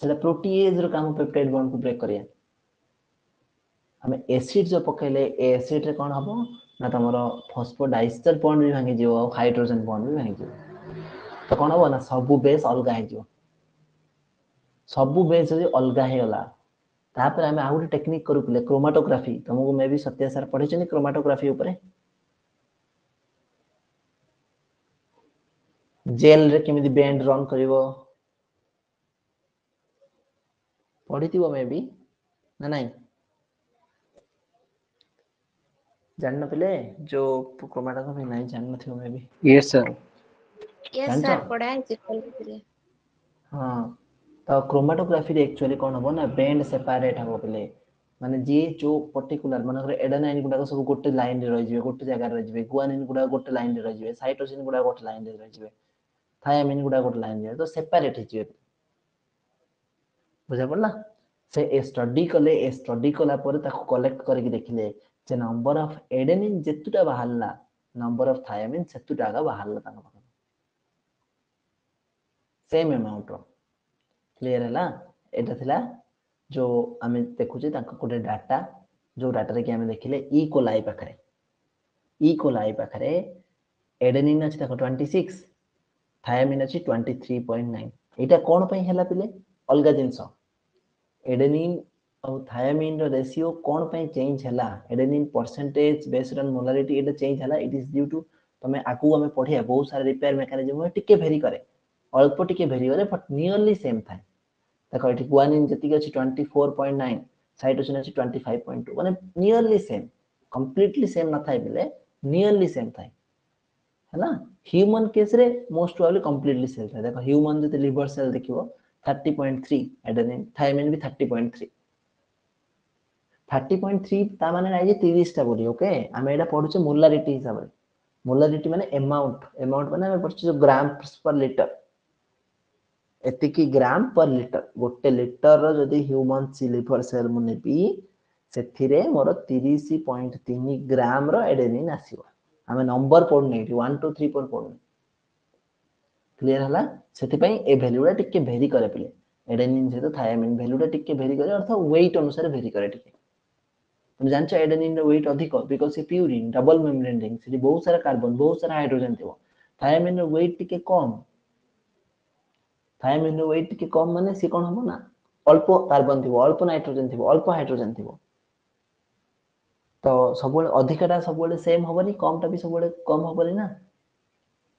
[SPEAKER 1] सेटा प्रोटीएज रो काम पेप्टाइड बॉन्ड को ब्रेक करिया हमें एसिड जो पकेले एसिड रे कोन हबो ना तमरो फॉस्फोडाइस्टर बॉन्ड भी भांगी जिवो हाइड्रोजन बॉन्ड भी भांगी जिवो तो कोन हबो ना सबु बेस अलगा हे जिवो सबु बेस जदी अलगा हे होला तापर हमें आउट टेक्निक करू पले क्रोमेटोग्राफी तुमको मे भी सत्य सर पढ़ी छनी क्रोमेटोग्राफी ऊपर जेल रे केमिति बैंड रन करिवो पढ़ीथिबो मे भी ना नहीं जानना पहले जो क्रोमेटोग्राफी नहीं जानना थियो मे भी
[SPEAKER 2] Yes, sir.
[SPEAKER 4] यस
[SPEAKER 1] जानचो
[SPEAKER 4] सर पढ़ा है जे कॉलेज रे
[SPEAKER 1] हां तो क्रोमेटोग्राफी रे एक्चुअली कोन हबो ना बैंड सेपरेट हबो पले माने जे जो पर्टिकुलर माने एडेनाइन गुडा सब गोटे लाइन रे रहि जिवे गोटे जगह रे रहि जिवे गुआनिन गुडा गोटे लाइन रे रहि जिवे साइटोसिन गुडा गोटे लाइन रे रहि जिवे थायामिन गुडा गोटे लाइन रे तो सेपरेट हे जिवे बुझा पड़ला से ए स्टडी कले ए स्टडी कला पर ताको कलेक्ट करके देखिले जे नंबर ऑफ एडेनिन जेतुटा बाहरला नंबर ऑफ थायमिन सेतुटा आगा बाहरला तांका पाखा सेम अमाउंट रो क्लियर हैला एटा थिला जो आमे देखुचे तांका कोटे डाटा जो डाटा रे कि आमे देखिले ई कोलाई पाखरे एडेनिन अछि देखो 26 थायमिन अछि 23.9 एटा कोन पई हैला पिले अलगा जिंस एडेनिन और थायमिन रो रेशियो कोन पई चेंज हैला adenine percentage based on molarity Etah change हैला इट इज ड्यू टू तमे आकू हमें पढिया बहुत सारे रिपेयर मैकेनिज्म टिके वेरी करे अल्प टिके वेरी करे बट नियरली सेम थाए देखो एटी गुआनिन जति अछि 24.9 साइटोसिन अछि 25.2 माने नियरली सेम कंप्लीटली सेम न थाए बिले नियरली सेम थाए हैना ह्यूमन केस रे मोस्ट प्रोबब्ली कंप्लीटली सेम थाए देखो ह्यूमन जति लिवर सेल देखिबो 30.3 एडेनिन थायमिन भी 30.3 30.3 ता माने नाही जे 30 टा बोली ओके आमे एटा पढुचे मोलारिटी हिसाब रे मोलारिटी माने अमाउंट माने आमे पढुचे जो ग्राम पर लीटर एतिकी ग्राम पर लीटर गोटे लीटर रो जदी ह्यूमन लिवर सेल मु नेबी सेथिरे मोर 30.3 ग्राम रो एडेनिन आसीबो आमे नंबर पढु नै 1 2 3 4 पढु क्लियर हला सेति पई ए वैल्यूटा टिके वेरी करे पिले एडेनिन से तो थायमिन वैल्यूटा टिके वेरी करे अर्थात वेट अनुसार वेरी करे टिके तुम जानछो एडेनिन रो वेट अधिक because A purine double membrane ring सेति बहुत सारा कार्बन बहुत सारा हाइड्रोजन थिबो थायमिन रो वेट टिके कम थायमिन रो वेट टिके कम माने से कोन हबो ना अल्प कार्बन थिबो अल्प नाइट्रोजन थिबो अल्प हाइड्रोजन थिबो तो सबले अधिकटा सबले सेम हबनी कमटा भी सबले कम हबनी ना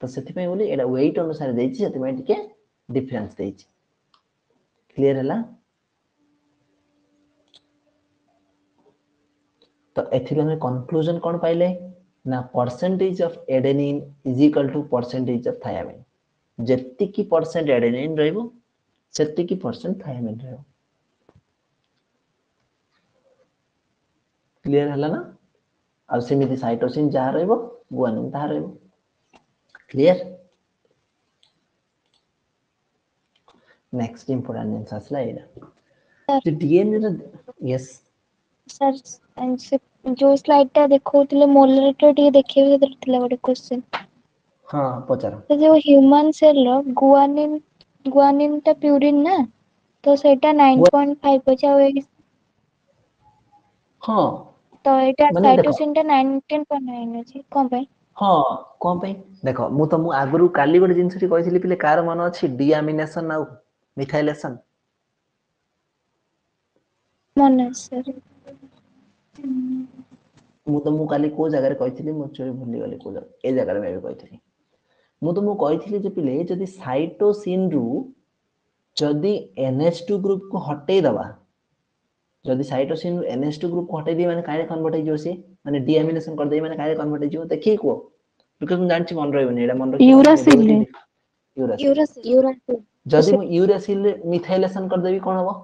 [SPEAKER 1] तो सेति पई बोली एडा वेट अनुसार देछि सेति पई टिके डिफरेंस देछि क्लियर हला तो एथिले हम कंक्लूजन कोन पाइले ना percentage of adenine is equal to percentage of thymine जेति की परसेंट एडेनिन रहइबो सेति की परसेंट थायमिन रहइबो क्लियर हला ना आ सेमिति साइटोसिन जा रहइबो गुआनिन ता रहइबो क्लियर नेक्स्ट इंपोर्टेंट जिंस आसला एडा
[SPEAKER 4] सर
[SPEAKER 1] जो डीएनए रो यस
[SPEAKER 4] सर से जो स्लाइड टा देखौतले मोलारिटी टिके देखिबे थिला गोटे क्वेश्चन
[SPEAKER 1] हां पचारो
[SPEAKER 4] तो जो ह्यूमन सेल रो गुआनिन टा प्यूरिन ना तो सेटा 9.5 अछि आ
[SPEAKER 1] हां
[SPEAKER 4] तो एटा
[SPEAKER 1] माने देखो
[SPEAKER 4] साइटोसिन टा 19.9 अछि कोन पे
[SPEAKER 1] हां कोन पे देखो मु तो मु आगरु काली गोटे जिंस टी कहिसली पिले कार मन अछि डीअमीनेशन आउ मिथाइलेशन
[SPEAKER 4] मन सर
[SPEAKER 1] मु तो मु काली को जगह रे कहिसली मु चोरी भूली गली को जगह ए जगह रे मैं भी कहिसली मु तो मु कहिसली जे पिले जदी साइटोसिन रु जदी NH2 ग्रुप को हटै दबा जदी साइटोसिन NH2 ग्रुप को हटै दी माने काहे कन्वर्ट हो जे माने डीअमीनेशन कर दे माने काहे कन्वर्ट हो देखि को बिकॉज़ मु जानछि मन रहबो नै एडा मन रखि
[SPEAKER 5] यूरासिल रे
[SPEAKER 1] यूरासिल जदी मु यूरासिल रे मिथाइलेशन कर देबी कोन हबो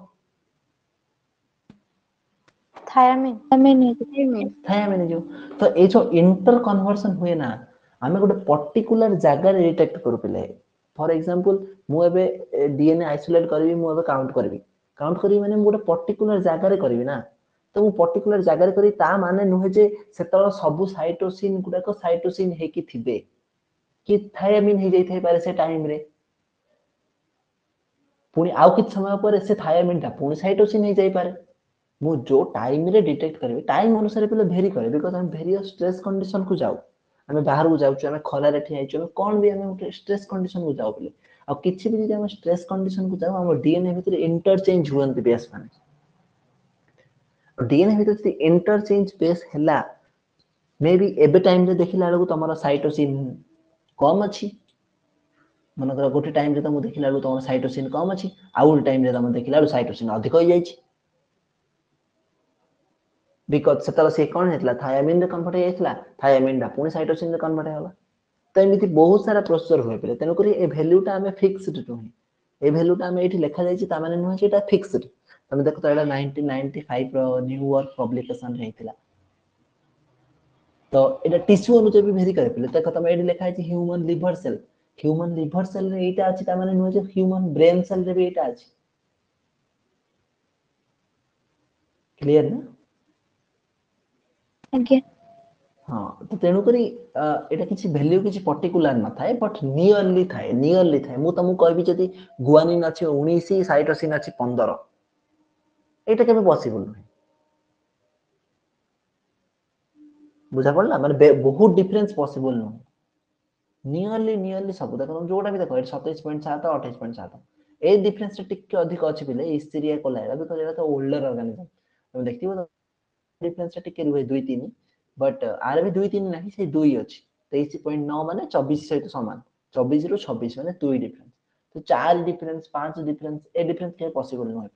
[SPEAKER 4] थायमिन
[SPEAKER 1] थायमिन जो तो ए जो इंटर कन्वर्सन हुए ना हमें गोटे पर्टिकुलर जगह रे डिटेक्ट करू पिले फॉर एग्जांपल मु एबे डीएनए आइसोलेट करबी मु एबे काउंट करबी माने मु गोटे पर्टिकुलर जगह रे करबी ना तो मु पर्टिकुलर जगह रे करी ता माने नुहे जे सेतल सब साइटोसिन गुडा को साइटोसिन हेकी थिबे कि थायमिन हे जाई थाई पारे से टाइम रे पुनी आउ किछ समय पर से थायमिन ता पुनी साइटोसिन हे जाई पारे मु जो टाइम रे डिटेक्ट करबे टाइम अनुसार पहले वेरी करे बिकॉज़ हम वेरियस स्ट्रेस कंडीशन को जाऊ हमें बाहर को जाऊ हमें खरा रे ठिया आइछु कोन भी हमें स्ट्रेस कंडीशन को जाऊ पहले आ किछि भी जे हम स्ट्रेस कंडीशन को जाऊ हम डीएनए भीतर इंटरचेंज हुअन बेस माने डीएनए भीतर से इंटरचेंज बेस हला मे बी एबे टाइम रे देखिला लगु तमरो साइटोसिन कम अछि मन कर गोटे टाइम रे तुम देखिला लगु तमरो साइटोसिन कम अछि आउल टाइम रे तुम देखिला साइटोसिन अधिक हो जाई छी बिकॉज़ सेतल से कोन हेतला थायमिन रे कन्वर्ट हे हेतला थायमिन दा पुनी साइटोसिन रे कन्वर्ट हेला तो एमिति बहुत सारा प्रोसेसर होय पले तेनो करी ए वैल्यूटा हमें फिक्स्ड नुहे ए वैल्यूटा हमें एठी लिखा जाई छी ता माने नुहे एटा फिक्स्ड तमे देखो तो एटा 1995 रो न्यूयॉर्क पब्लिकेशन रे हेतला तो एटा टिश्यू अनुसार भी वेरी करे पले देखो तमे एठी लिखा छी ह्यूमन लिवर सेल रे एटा अछि ता माने नुहे जे ह्यूमन ब्रेन सेल रे भी एटा अछि क्लियर ना
[SPEAKER 4] आगे
[SPEAKER 1] हाँ तो तेणु करी एटा किछि वैल्यू किछि पर्टिकुलर न थाए बट नियरली थाए मु तुमको कहबी जदी गुआनिन अछि 19 साइटोसिन अछि 15 एटा केबे पॉसिबल नै बुझा पड़ला माने बहुत डिफरेंस पॉसिबल न नियरली सब देखो जोटा भी देखो 27.7 28.7 ए डिफरेंस टिके अधिक अछि बिले हिस्टेरिया कोलाइरा बिकॉज़ एटा तो ओल्डर ऑर्गेनिज्म तुम देखिबो डिफरेंस टिके रुहे 2 3 बट आर भी 2 3 नहीं से 2 अछि 23.9 माने 24 सहित समान 24 रु 26 माने 2 डिफरेंस तो 4 डिफरेंस 5 डिफरेंस ए डिफरेंस के पॉसिबल न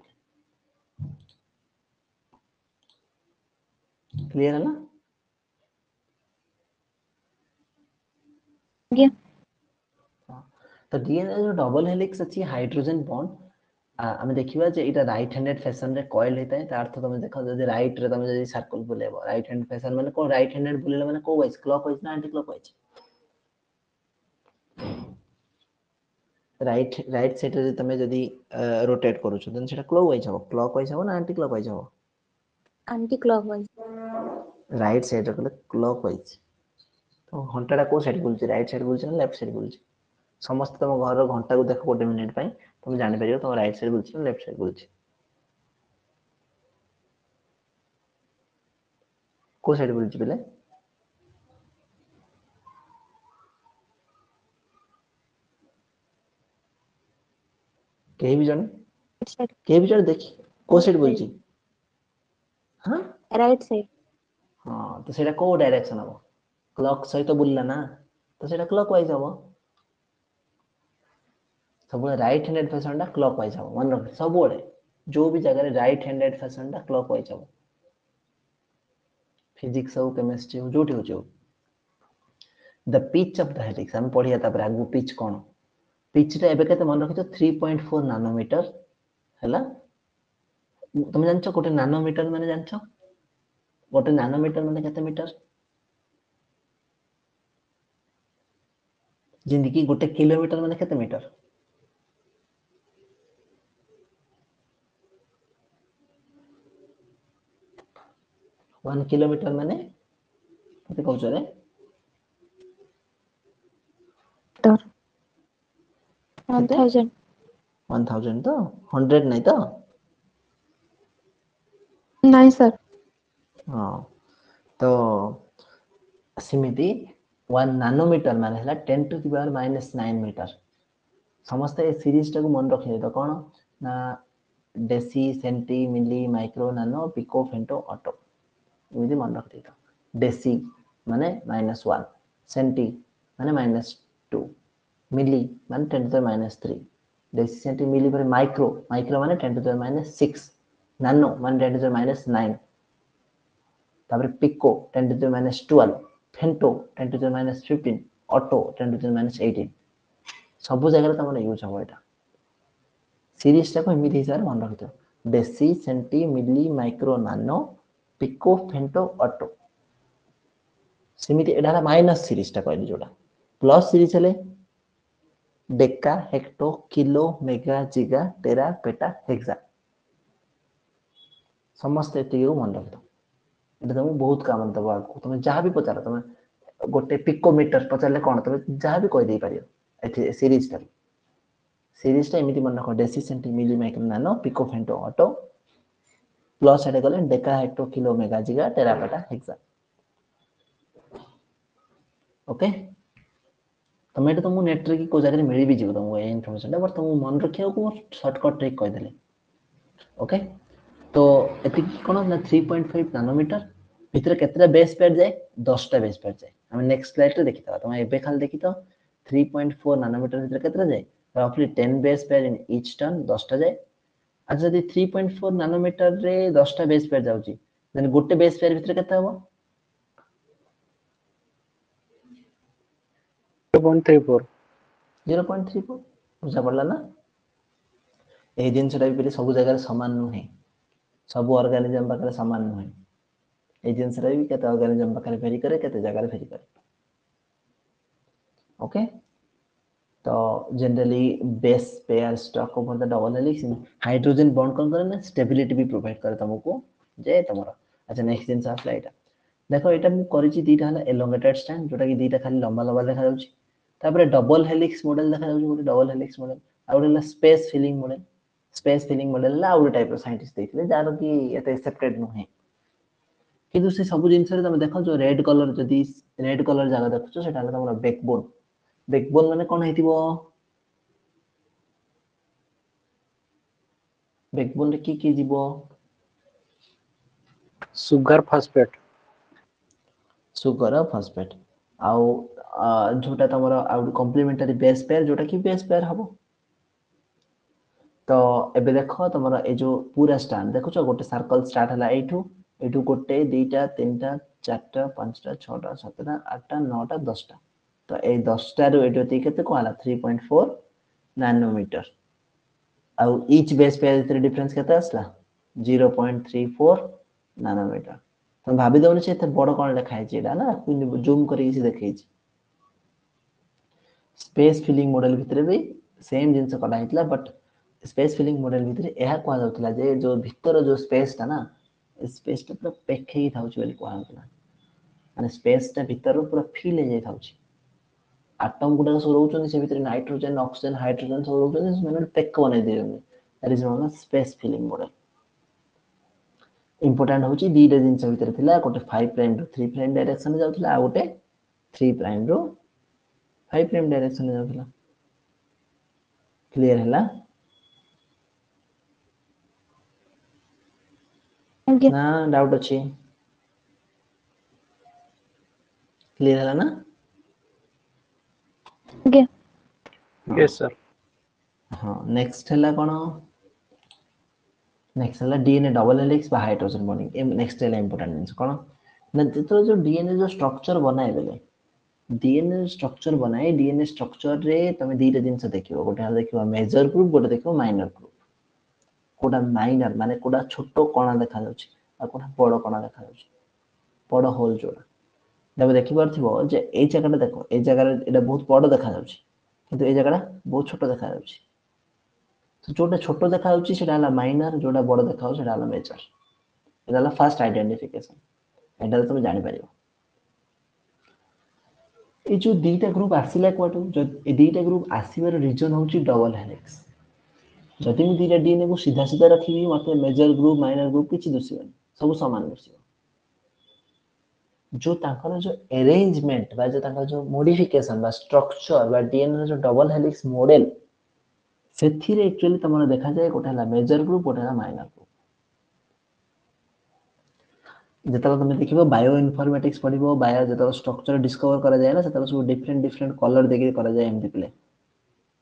[SPEAKER 1] क्लियर है ना
[SPEAKER 4] आगे
[SPEAKER 1] तो डीएनए जो डबल हेलिक्स अछि हाइड्रोजन बॉन्ड आमे देखिबा जे इटा राइट हैंडेड फैशन रे कॉइल हेता है त अर्थ तुम देखो जदी राइट रे तुम जदी सर्कल बुलेबो राइट हैंड फैशन माने को राइट हैंडेड बुलेले माने को वाइज क्लॉकवाइज ना anti clockwise right right side रे तुम जदी रोटेट करू छ देन सेटा क्लॉकवाइज हो ना एंटी क्लॉकवाइज हो
[SPEAKER 4] एंटी क्लॉकवाइज
[SPEAKER 1] राइट साइड रे क्लॉकवाइज तो घंटाटा को साइड बुलची राइट साइड बुलची ना लेफ्ट साइड बुलची समस्त तुम घर घंटा को देखो 1 मिनिट पई तुम जानि परियो तुम राइट साइड बुलची ना लेफ्ट साइड बुलची को साइड बुलची बेले केही भी जने केही भी जने देखी को साइड बुलची हां
[SPEAKER 4] राइट साइड
[SPEAKER 1] हां तो सेटा को डायरेक्शन हबो क्लॉक सहित बुलला ना तो सेटा क्लॉकवाइज हबो सब राइट हैंडेड फैशन टा क्लॉकवाइज हबो मन रख सब बड़े जो भी जगह रे राइट हैंडेड फैशन टा क्लॉकवाइज हबो फिजिक्स हो केमिस्ट्री हो जोटी हो the pitch of the helix हम पढ़िया तापर आगु पिच कोन पिच टा एबे केते मन रखितो 3.4 नानोमीटर हैला तुम जानछो कोटे नानोमीटर माने जानछो गोटे नानोमीटर माने केते मीटर जिंदगी गोटे किलोमीटर माने केते मीटर 1 किलोमीटर माने केते कहउछ रे
[SPEAKER 5] मीटर
[SPEAKER 1] केते
[SPEAKER 4] 1000
[SPEAKER 1] 1000 तो 100 नहीं तो
[SPEAKER 5] नहीं सर
[SPEAKER 1] हाँ तो सिमिति 1 नानोमीटर माने हला 10 टू द पावर -9 मीटर समस्त ए सीरीज टा को मन रखिए तो कोन ना deci centi milli micro nano pico femto auto इमिति मन रखिए तो डेसी माने -1 सेंटी माने -2 मिली माने 10 to the -3 deci centi milli पर माइक्रो माइक्रो माने 10 टू द -6 नानो माने 10 टू द -9 तापर pico 10 to the -12 femto 10 to the -15 atto 10 to the -18 सब जगह रे तमने यूज हो एटा सीरीज टा को एमिति हिसाब मन रखितो deci centi milli micro nano pico femto atto सिमिति एडा माइनस सीरीज टा कहली जोटा प्लस सीरीज हेले deca hecto kilo mega giga tera peta hexa समस्त एति को मन रखितो एटा तुम बहुत काम दबा तुम जहां भी पचार तुम गोटे पिकोमीटर पचारले कोन तुम जहां भी कह दे पारियो एथि सीरीज टा एमिति मन रखो deci centi milli micro nano pico femto atto plus एडे गले deca hecto kilo mega giga tera peta hexa okay तुम एटा तुम नेट रे की को जगह मिली भी जीव तुमको ए इन्फॉर्मेशन टा बट तुम मन रखियो को शॉर्टकट ट्रिक कह देले ओके तो एति कोन ना 3.5 नानोमीटर भितर केतरा बेस पेयर जाए 10 टा बेस पेयर जाए हम नेक्स्ट स्लाइड रे देखिता तुम एबे खाली देखितो 3.4 नानोमीटर भितर केतरा जाए रफली 10 base pair in each turn 10 टा जाए आज जदी 3.4 नानोमीटर रे 10 टा बेस पेयर जाउची देन गोटे बेस पेयर भितर केते हबो
[SPEAKER 2] 0.34
[SPEAKER 1] 0.34 बुझा पड़ला ना ए जिंसटा भी सब जगह समान नुहे सब ऑर्गेनिज्म पाखरे समान नुहे ए जिंसटा भी केते ऑर्गेनिज्म पाखरे वेरी करे केते जगह रे वेरी करे ओके तो generally base pair stack over the double helix hydrogen bond कोन करे ना स्टेबिलिटी भी प्रोवाइड करे तुमको जे तुमरो अच्छा नेक्स्ट जिंस आसला एटा देखो एटा मु करिछि दीटा हला एलोंगेटेड स्ट्रैंड जोटा कि दीटा खाली लंबा लंबा देखा जाउछि तापर डबल हेलिक्स मॉडल देखा जाउछि गोटे डबल हेलिक्स मॉडल आ गोटे space filling model space filling model ला आउट टाइप रो साइंटिस्ट देखले जार कि एते एक्सेप्टेड नुहे किंतु से सब जिंस रे तुम देखो जो रेड कलर जदी रेड कलर जागा देखछो सेटा हला तमरा बैकबोन माने कोन हेतिबो बैकबोन रे की जीवो
[SPEAKER 6] सुगर फॉस्फेट
[SPEAKER 1] सुगर फॉस्फेट आउ जोटा तमरा आउट कॉम्प्लीमेंटरी बेस पेयर जोटा कि बेस पेयर हबो तो एबे देखो तमरा ए जो पूरा स्टैंड देखो गोटे सर्कल स्टार्ट हला एठू गोटे दुईटा तीनटा चारटा पांचटा छटा सातटा आठटा नौटा 10टा तो ए 10टा रो एडोती केते कोला 3.4 नैनोमीटर आउ ईच बेस पेयर ଭିतर डिफरेंस केते आसला 0.34 नैनोमीटर तो भाबी दउन से एते बड़ कोन लिखा है एडा ना जूम करी से देखै छी स्पेस फिलिंग मॉडल भितर भी सेम जिंस कटा हितला बट स्पेस फिलिंग मॉडल भितर एहा कोआ जाउतला जे जो भितर जो स्पेस ता ना स्पेस ता पूरा पेखै थाउछ बेली कोआ जाउतला माने स्पेस ता भितर पूरा फिल हे जाय थाउछ एटम गुडा सब रहउछन से भितर नाइट्रोजन ऑक्सीजन हाइड्रोजन सब रहउछन से माने पेक बनै दियन that is known as space filling model important होची दीटा जिंस भितर थिला गोटे 5 प्राइम रो 3 प्राइम डायरेक्शन जाउतला आ गोटे 3 प्राइम रो 5 प्राइम डायरेक्शन जाउतला क्लियर हैला
[SPEAKER 4] आगे
[SPEAKER 1] ना डाउट अछि क्लियर हैला ना
[SPEAKER 4] आगे
[SPEAKER 6] यस सर
[SPEAKER 1] हां नेक्स्ट हैला कोन नेक्स्ट हैला डीएनए डबल हेलिक्स बा हाइड्रोजन बॉन्डिंग ए नेक्स्ट हैला इंपोर्टेंट जिंस कोन ना जेतो जो डीएनए जो स्ट्रक्चर बनाए बेले डीएनए स्ट्रक्चर बनाए डीएनए स्ट्रक्चर रे तमे दीटा जिंस देखिबो गोटे हाल देखिबो मेजर ग्रुप गोटे देखिबो माइनर ग्रुप कोडा माइनर माने कोडा छोटो कणा देखा जाउछि आ कोडा बड़ कणा देखा जाउछि बड़ होल जोडा जब देखि परथिबो जे ए जगहटा देखो ए जगह एटा बहुत बड़ देखा जाउछि किंतु ए जगहटा बहुत छोटो देखा जाउछि तो जोटा छोटो देखा जाउछि सेटा हला माइनर जोटा बड़ देखा जाउछि सेटा हला मेजर एटा हला फर्स्ट आइडेंटिफिकेशन एटा तुम जानि परिबो ए जो दीटा ग्रुप आसिला कोटो जो ए दीटा ग्रुप आसीबार रीजन होची डबल हेलिक्स जदि मु दीटा डीएनए को सीधा सीधा रखिबी मते मेजर ग्रुप माइनर ग्रुप किछि दुसिबन सब समान दुसिबो जो ताकर जो अरेंजमेंट बा जो ताकर जो मॉडिफिकेशन बा स्ट्रक्चर बा डीएनए जो डबल हेलिक्स मॉडल सेथिरे एक्चुअली तमरा देखा जाय गोटा हला मेजर ग्रुप गोटा हला माइनर ग्रुप जेतला तुम देखिबो बायो इन्फॉर्मेटिक्स पढिबो बायो जेतला स्ट्रक्चर डिस्कवर करा जाय ना सेतला सब डिफरेंट डिफरेंट कलर देके करा जाय एमडी प्ले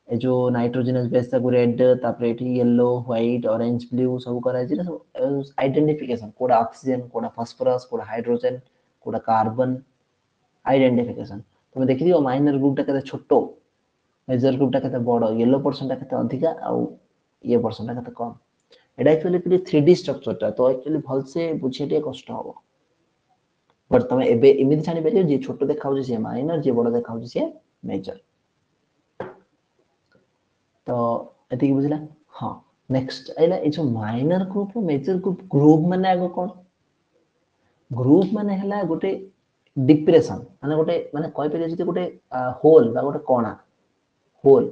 [SPEAKER 1] ए जो नाइट्रोजनस बेस ताको रेड तापर एठी येलो व्हाइट ऑरेंज ब्लू सब करा जाय सब आइडेंटिफिकेशन कोडा ऑक्सीजन कोडा फास्फोरस कोडा हाइड्रोजन कोडा कार्बन आइडेंटिफिकेशन तुम देखि दियो माइनर ग्रुप ता केते छोटो मेजर ग्रुप ता केते बड़ येलो पर्सन ता केते अधिका आ ये पर्सन ता केते कम एटा एक्चुअली पूरी 3D स्ट्रक्चर ता तो एक्चुअली भल से बुझेटे कष्ट हो बट तुम एबे इमिति जानि परियो जे छोटो देखाउ जे माइनर जे बड़ देखाउ जे मेजर तो एति की बुझला हां नेक्स्ट आइला ए जो माइनर ग्रुप मेजर ग्रुप माने आगो कोन ग्रुप माने हला गोटे डिप्रेशन माने गोटे माने कहि परियो जे गोटे होल बा गोटे कोणा होल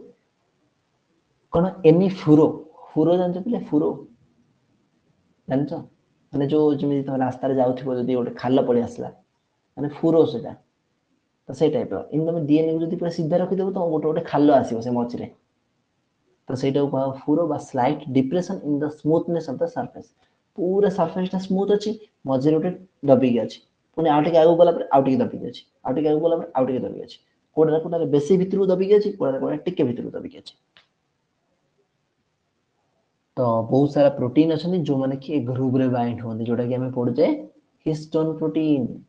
[SPEAKER 1] कोन एनी फुरो फुरो जानते पले फुरो जानछो माने जो जेमि तो रास्ता रे जाउथिबो जदी गोटे खाल पड़ी आसला माने फुरो सेटा तो सेई टाइप रो इन तुम डीएनए को जदी पूरा सीधा रखि देबो तो गोटे गोटे खाल आसीबो से मझ रे तो सेटा को फुरो बा slight depression in the smoothness of the surface पूरा सरफेस ता स्मूथ अछि मझ रे गोटे दबी गया अछि पुनी आउटे के आगु गला पर आउटे के दबी गया अछि आउटे के आगु गला पर आउटे के दबी गया अछि कोडा कोडा बेसी भितरु दबी गया अछि कोडा कोडा टिके भितरु दबी गया अछि तो बहुत सारा प्रोटीन अछि जो माने कि ग्रुप रे बाइंड होंदी जोटा कि हमें पढ़ जाए हिस्टोन प्रोटीन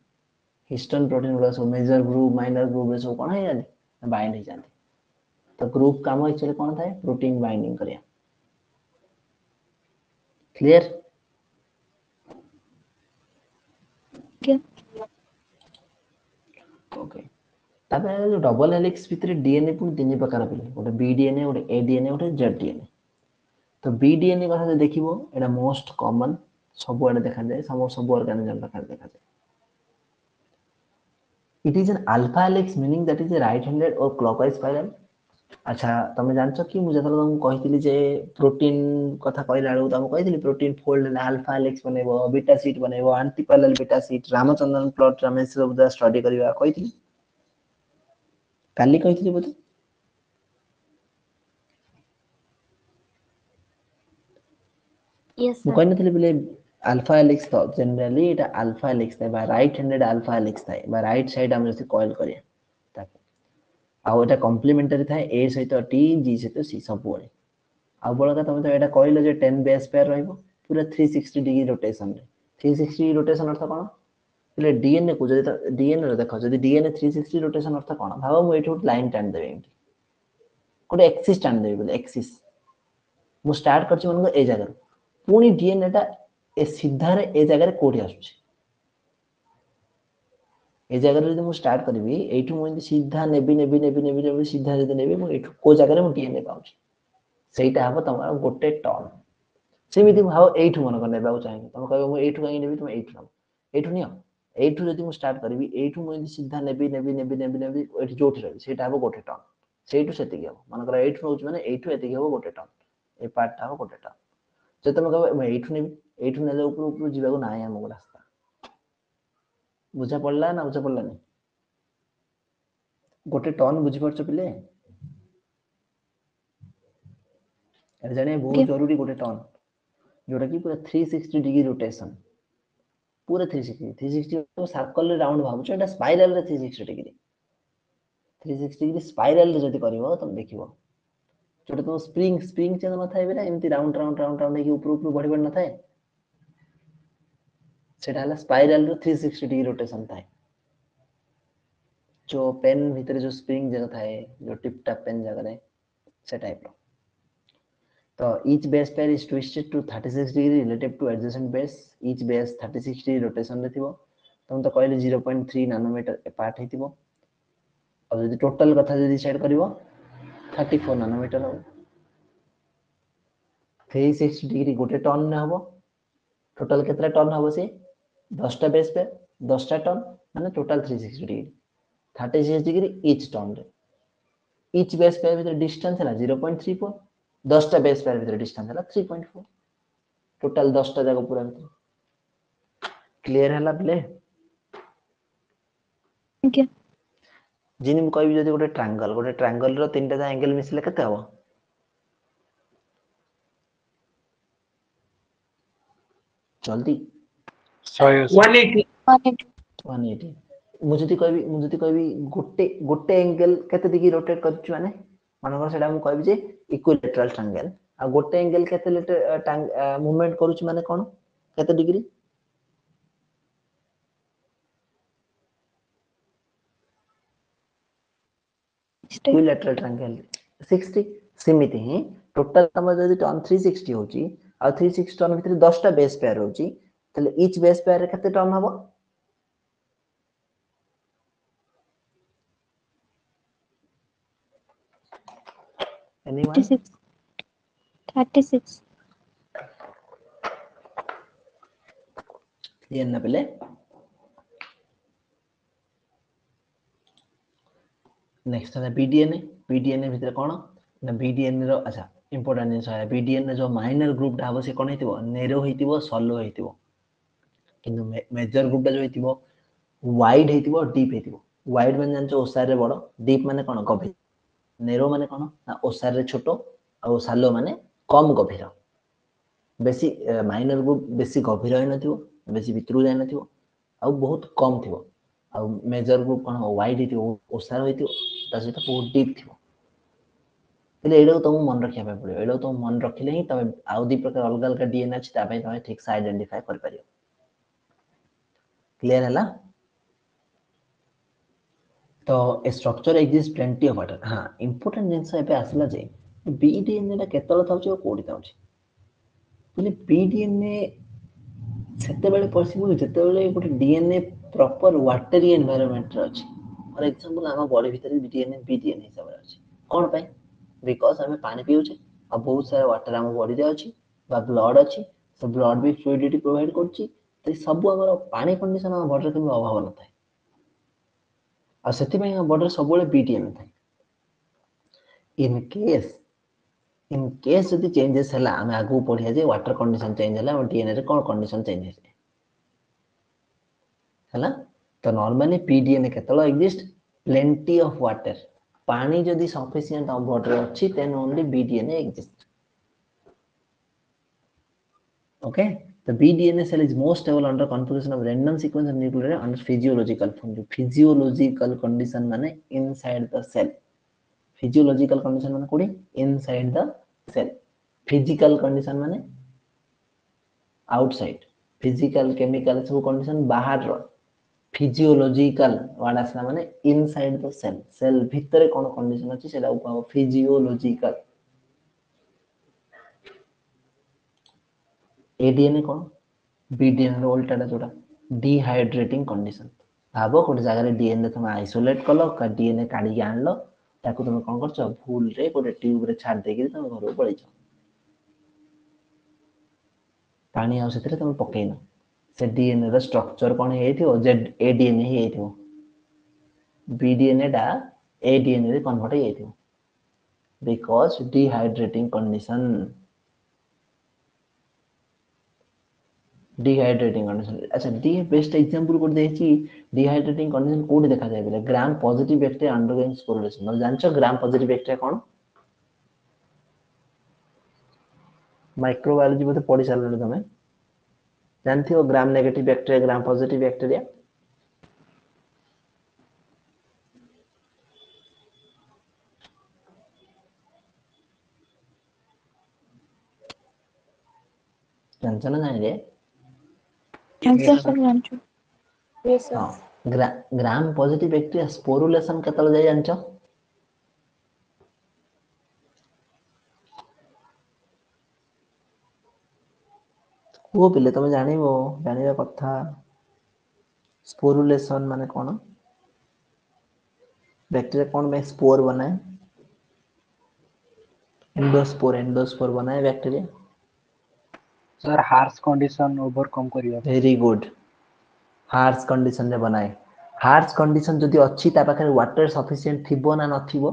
[SPEAKER 1] वाला सब मेजर ग्रुप माइनर ग्रुप रे सब कोन है जाने बाइंड हो जाते तो ग्रुप काम एक्चुअली कोन थाए प्रोटीन बाइंडिंग करिया क्लियर
[SPEAKER 4] क्या
[SPEAKER 1] ओके तापर जो डबल हेलिक्स भितर डीएनए पुनी तीन प्रकार पिले गोटे बी डीएनए गोटे ए डीएनए गोटे जेड डीएनए तो बी डीएनए कथा जे देखिबो एटा मोस्ट कॉमन सब आडे देखा जाए सब ऑर्गेनिज्म देखा जाए It is an alpha helix meaning that is a right handed or clockwise spiral. अच्छा तमे जानछ कि मुझे तले तुमको कहितली जे प्रोटीन कथा कहला बेलू तुमको कहितली प्रोटीन फोल्ड ले अल्फा हेलिक्स बनेबो बीटा शीट बनेबो antiparallel beta sheet Ramachandran plot रामे सब स्टडी करबा कहितली काली कहितली बोते
[SPEAKER 4] Yes,
[SPEAKER 1] मु
[SPEAKER 4] sir.
[SPEAKER 1] कहने थली बोले अल्फा हेलिक्स तो जनरली एटा अल्फा हेलिक्स थाय बा राइट हैंडेड अल्फा हेलिक्स थाय बा राइट साइड हम जति कॉइल करिया ताको आ एटा कॉम्प्लीमेंटरी थाय ए सहित टी जी सहित सी सब बोले आ बळका तमे तो एटा कहले जे 10 बेस पेयर रहइबो पूरा 360 डिग्री रोटेशन रे 360 रोटेशन अर्थ कोन बोले डीएनए को जदि डीएनए रे देखो जदि डीएनए 360 रोटेशन अर्थ कोन भाबो मु एठो लाइन टान देबे एमटी कोटे एक्सिस टान देबे बोले एक्सिस मु स्टार्ट करछि मन ए जगह पुनी डीएनए टा ए सीधा रे ए जगह रे कोठी आसुछि ए जगह रे जदि मु स्टार्ट करबी एठु मु सीधा नेबी सीधा जदि नेबी मु एठु को जगह रे मु डीएनए पाउछि सेटा हबो तमरा गोटे टर्न सेमिति भाव एठु मन कर नेबाउ चाहिए तम कहबो मु एठु काई नेबी तुम एठु नब एठु नियो एठु जदि मु स्टार्ट करबी एठु मु सीधा नेबी एठु जोठी रहबी सेटा हबो गोटे टर्न सेठु सेति हबो मन कर एठु होउछ माने एठु एति हबो गोटे टर्न ए पार्ट टा हबो गोटे टर्न जे तुम कहबो मु एठु नेबी एठु नेले ऊपर ऊपर जीवाको नाही हमको रास्ता बुझा पड़ला ना बुझा पड़लानी गोटे टर्न बुझी परछ पिले अरे जाने बहुत
[SPEAKER 4] Okay.
[SPEAKER 1] जरूरी गोटे टर्न जोटा कि पूरा 360 डिग्री रोटेशन पूरा 360 तो सर्कल रे राउंड भाबुछ एटा स्पाइरल रे 360 डिग्री स्पाइरल रे जति करिवो तुम देखिवो जोटा तो स्प्रिंग चेंज न थाए बेला एमती राउंड हे ऊपर ऊपर बढ़ी बढ़ न थाए सेटा हला स्पाइरल रे 360 डिग्री रोटेशन थाए जो पेन भीतर जो स्प्रिंग जगह थाए जो टिप टैप पेन जगह रे से टाइप रो तो each base pair is twisted to 36 degree relative to adjacent base each base 36 degree rotation रे थिबो तुम तो कहले 0.3 नैनोमीटर पार्ट हेतिबो अब यदि टोटल कथा यदि डिसाइड करिवो 34 नैनोमीटर हो 360 डिग्री गोटे टर्न ने हबो टोटल केतरा टर्न हबो से 10 टा बेस पेयर 10 टा टर्न माने total 360 degree 36 degree each turn रे each base pair भीतर डिस्टेंस हला 0.34 10 टा बेस पेयर भीतर डिस्टेंस हला 3.4 टोटल 10 टा जगह पूरा भीतर क्लियर हला प्ले
[SPEAKER 4] Okay.
[SPEAKER 1] जिनि मु कहबी जदि गोटे ट्रायंगल रो तीनटा जा एंगल मिसले केते हबो जल्दी
[SPEAKER 6] 180
[SPEAKER 1] 180 मु जदि कहबी गोटे एंगल केते डिग्री रोटेट करछु माने मानकर सेटा मु कहबी जे इक्विलैटरल ट्रायंगल आ गोटे एंगल केते मूवमेंट करूछु माने कोन केते डिग्री इक्विलैटरल ट्रायंगल 60 सीमित ही टोटल तम जदि टर्न 360 होची आ 360 टर्न भीतर 10 टा बेस पेयर होची तले ईच बेस पेयर रे केते टर्न हबो एनीवन
[SPEAKER 4] 36
[SPEAKER 1] क्लियर ना पहले नेक्स्ट है बीडीएनए भीतर कोन ना बीडीएनए रो अच्छा इंपोर्टेंट जिंस है बीडीएनए जो माइनर ग्रुप टा हबो से कोन हेतिबो नेरो हेतिबो सॉलो हेतिबो किंतु मेजर ग्रुप टा जो हेतिबो वाइड हेतिबो डीप हेतिबो वाइड माने जानचो ओसार रे बडो डीप माने कोन गभीर नेरो माने कोन ना ओसार रे छोटो और सालो माने कम गभीर बेसी माइनर ग्रुप बेसी गभीर होय नथिबो बेसी भितरु जाय नथिबो आ बहुत कम थिबो आ मेजर ग्रुप कोन वाइड हेतिबो ओसार हेतिबो ता सहित बहुत डीप थिबो એટલે એડો તો મન રખિયા ପାଇଁ પડિବ એડો તો મન રଖିଲେ ही तमे आउ दी प्रकार अलग अलग डीएनए अछि ता ପାଇଁ तमे ठीक से आइडेंटिफाई कर परियो क्लियर हला तो A structure exist plenty of water हां इंपोर्टेंट जिंस एबे आसला जे बीडीएनए ता केतल थाउची ओ कोडी थाउची बोले बीडीएनए सेते बेले पॉसिबल जेते बेले गोटे डीएनए प्रॉपर वाटरी एनवायरनमेंट रे अछि फॉर एग्जांपल आमा बॉडी भीतर बीडीएनए हिसाब रे अछि कोन पय बिकॉज़ हमें पानी पिउछे आ बहुत सारा वाटर आमा बॉडी रे अछि बा ब्लड अछि तो ब्लड भी फ्लूइडिटी प्रोवाइड करछि तो सब हमर पानी कंडीशन आमा बॉडी रे केबे अभाव न थाए आ सेति में बॉर्डर सब बड़े बीडीएनए था इन केस जदि चेंजेस हला हम आगु पढ़िया जे वाटर कंडीशन चेंज हला और डीएनए रे कोन कंडीशन चेंज हला तो नॉर्मली पीडीएनए केतलो एग्जिस्ट प्लेंटी ऑफ वाटर पानी जदि सफिशिएंट ऑफ वाटर अछि then only B DNA exist okay the bDNA cell is most stable under configuration of random sequence of nuclei under physiological function physiological condition माने inside the cell physiological condition माने कोडी inside the cell physical condition माने outside physical chemical सब condition बाहर रो physiological वाला आसला माने inside the cell भितरे कोन condition अछि सेला उपाव physiological एडीएनए कोन बीडीएनए रो उल्टाटा जोटा डिहाइड्रेटिंग कंडीशन भाबो कोटे जगह रे डीएनए तुम आइसोलेट कलो का डीएनए काढी आनलो ताकू तुम कोन करछो भूल रे कोटे ट्यूब रे छाड देकी तुम घर पळै छ पानी आ सेतरे तुम पकेइनो से डीएनए रो स्ट्रक्चर कोन हेइथियो जेड एडीएनए हेइथियो बीडीएनए डा एडीएनए रे कन्वर्ट हेइथियो because dehydrating condition dehydrating condition अच्छा डी बेस्ट एग्जांपल को देछि डिहाइड्रेटिंग कंडीशन कोड देखा जाय बेले gram positive bacteria undergoing sporulation मतलब जानछो ग्राम पॉजिटिव बैक्टीरिया कोन माइक्रोबायोलॉजी में पढ़ी सारले तमे जानथियो gram negative bacteria gram positive bacteria जानछ ना जाने रे
[SPEAKER 4] आंसर सब जानछु यस सर
[SPEAKER 1] हां ग्राम पॉजिटिव बैक्टीरिया स्पोरुलेशन केतल जाय जानछो वो पिले तमे जानिबो जानिबा कथा स्पोरुलेशन माने कोन बैक्टीरिया कोन में स्पोर बनाए एंडोस्पोर बनाए bacteria
[SPEAKER 6] sir harsh condition overcome करिया
[SPEAKER 1] वेरी गुड हार्श कंडीशन रे बनाए हार्श कंडीशन जदि अछि ता पाखरे वाटर सफिशिएंट थिबो ना नथिबो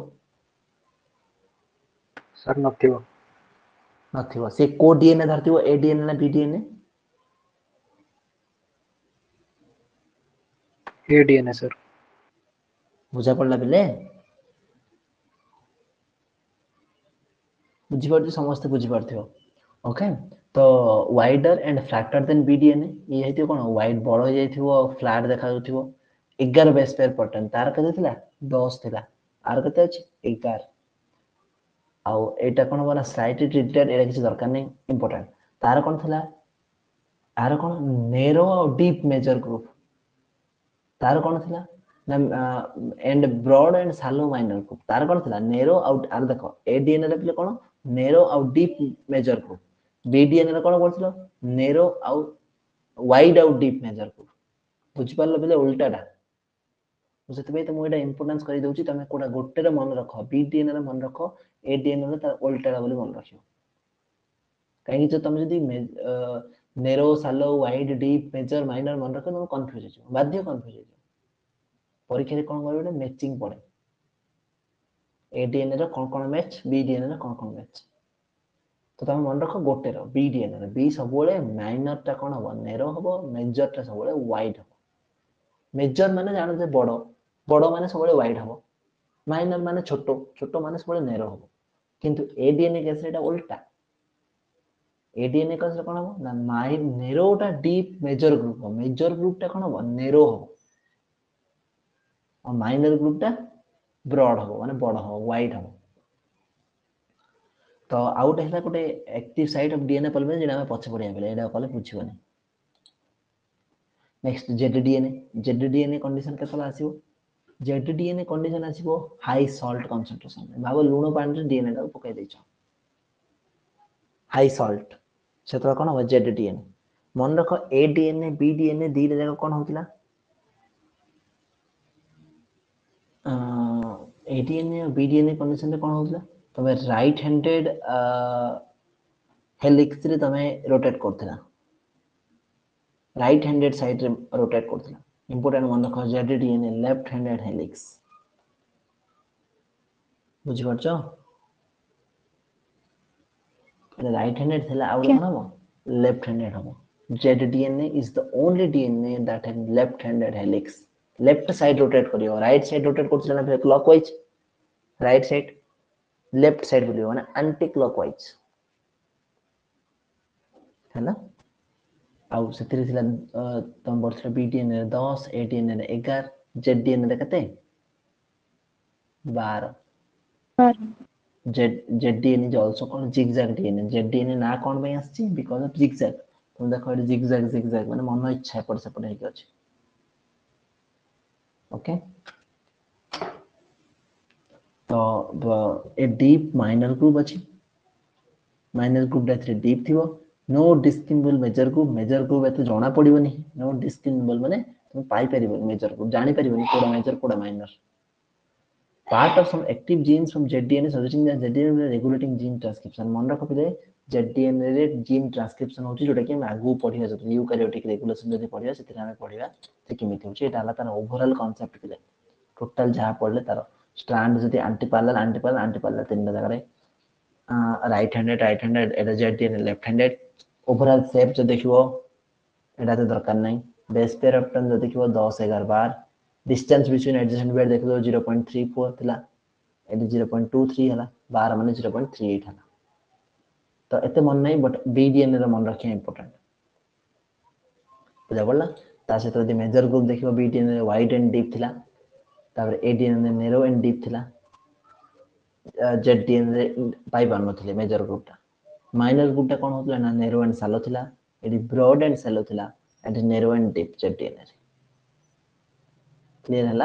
[SPEAKER 6] सर नथिबो
[SPEAKER 1] नथिबो से को डीएनए धरतिबो एडीएनए ना बीडीएनए
[SPEAKER 6] एडीएनए सर
[SPEAKER 1] बुझा पड़ला बिले बुझी पड़ती समस्त बुझी पड़थियो ओके तो वाइडर एंड फ्लैटर देन बीडीएनए ये हेतियो कोन वाइड बड़ हो जाइथिबो फ्लैट देखा जाउथिबो 11 बेस पेयर पैटर्न तार कते थिला 10 थिला आर कते अछि 11 आउ एटा कोन बना स्लाइटली ट्रीटेड एटा किछ दरकार नै इंपोर्टेंट तार कोन थिला आर कोन नेरो और डीप मेजर ग्रुप तार कोन थिला ना and broad and shallow minor group तार कोन थिला नेरो आउट आर देखो एडीएनए रे पिले कोन narrow out deep major groove B DNA रे कोन करथिलो narrow out wide out deep major groove बुझि पारलो बिले उल्टाटा सेते बे तुम एटा इंपोर्टेंस करि दउची तमे कोडा गोटे रे मन रखो बीडीएनए रे मन रखो एडीएनए रे तार उल्टाटा बोली मन रखियो काहे कि तमे जदी narrow shallow wide deep major minor मन रखो तुम कंफ्यूज हो बाध्य कंफ्यूज हो परीक्षा रे कोन करबे मैचिंग पड़े एडीएनए रे कोन मैच बीडीएनए रे कोन मैच तो तुम मन रखो गोटे रो बीडीएनए रे बी सब बेले माइनर ता कोन हो नेरो हो मेजर ता सब बेले वाइड हो मेजर माने जानो जे बड़ो बड़ो माने सब बेले वाइड हो माइनर माने छोटो छोटो माने सब बेले नेरो हो किंतु एडीएनए केस एटा उल्टा एडीएनए केस कोन हो ना माइ नेरोटा डीप मेजर ग्रुप ता कोन हो नेरो हो और माइनर ग्रुप टा ब्रॉड हो माने बड़ हो वाइड हो तो आउट हैला कोटे active site of DNA polymerase जेना हम पछ पड़िया बेले एडा कले बुझिबोनी नेक्स्ट जेडडीएनए कंडीशन केतला आसीबो जेडडीएनए कंडीशन आसीबो हाई सॉल्ट कंसंट्रेशन भाबो लूण पानी रे डीएनए टा पकाई दैछ हाई सॉल्ट सेतरा कोन हो जेडडीएनए मन रखो एडीएनए बीडीएनए दी रे जाक कोन होतिला एडीएनए और बीडीएनए कंडीशन रे कोन होतिला तमे राइट हैंडेड हेलिक्स रे तमे रोटेट करथिला राइट हैंडेड साइड रे रोटेट करथिला इंपोर्टेंट मन रख ZDNA लेफ्ट हैंडेड हेलिक्स बुझी परछो राइट हैंडेड थिला आउ
[SPEAKER 4] क्या?
[SPEAKER 1] कोन हम लेफ्ट हैंडेड हम ZDNA is the only DNA that has left handed helix left side rotate करियो राइट साइड रोटेट करछला ना clockwise right side left side बोलियो माने एंटी क्लॉकवाइज है ना आउ सेतिर थिला तम बर्थडे BDNA 10 ADNA 11 ZDNA कते 12 ZDNA is also called zigzag DNA ZDNA ना कोन पे आछि बिकॉज़ ऑफ zigzag तुम देखो ये zigzag माने मन इच्छा एपट सेपट हेके अछि ओके तो ए डीप माइनर ग्रुप अछि माइनर ग्रुप दैट डीप थिवो नो डिस्टिंगबल मेजर ग्रुप एते जणा पडिबनी नो डिस्टिंगबल माने तुम पाई परिबो मेजर ग्रुप जानि परिबनी कोडा मेजर कोडा minor part of some active genes from ZDNA suggesting that ZDNA is regulating gene transcription मन रख पिले ZDNA रे gene transcription होची जोटा कि हम आगु पढिया जतो यूकैरियोटिक रेगुलेशन जदी पढिया सेति हम पढिया से केमिति होची एटा हला तार ओवरऑल कांसेप्ट पिले टोटल जहा पढले तार स्ट्रैंड जदी एंटीपैरेलल तीन जगह रे राइट हैंडेड एटा ZDNA left handed overall shape जो देखिवो एटा तो दरकार नै बेस पेयर ऑफ टर्न जो देखिवो 10 11 12 डिस्टेंस बिटवीन एडजेसेंट पेयर देखो 0.34 थिला एडी 0.23 हला 12 माने 0.38 हला तो एते मन नै बट BDNA रे मन रखिया इंपोर्टेंट बुझा पड़ला ता से तो मेजर ग्रुप देखिबो BDNA रे वाइड एंड डीप थिला तापर ADNA रे नैरो एंड डीप थिला ZDNA रे पाई पार नथिले मेजर ग्रुपटा माइनर ग्रुपटा कोन होतला ना नैरो एंड शैलो थिला एडी ब्रॉड एंड शैलो थिला एडी नैरो एंड डीप ZDNA रे क्लियर हला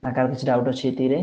[SPEAKER 1] आकार किसी डाउट अच्छी थी रे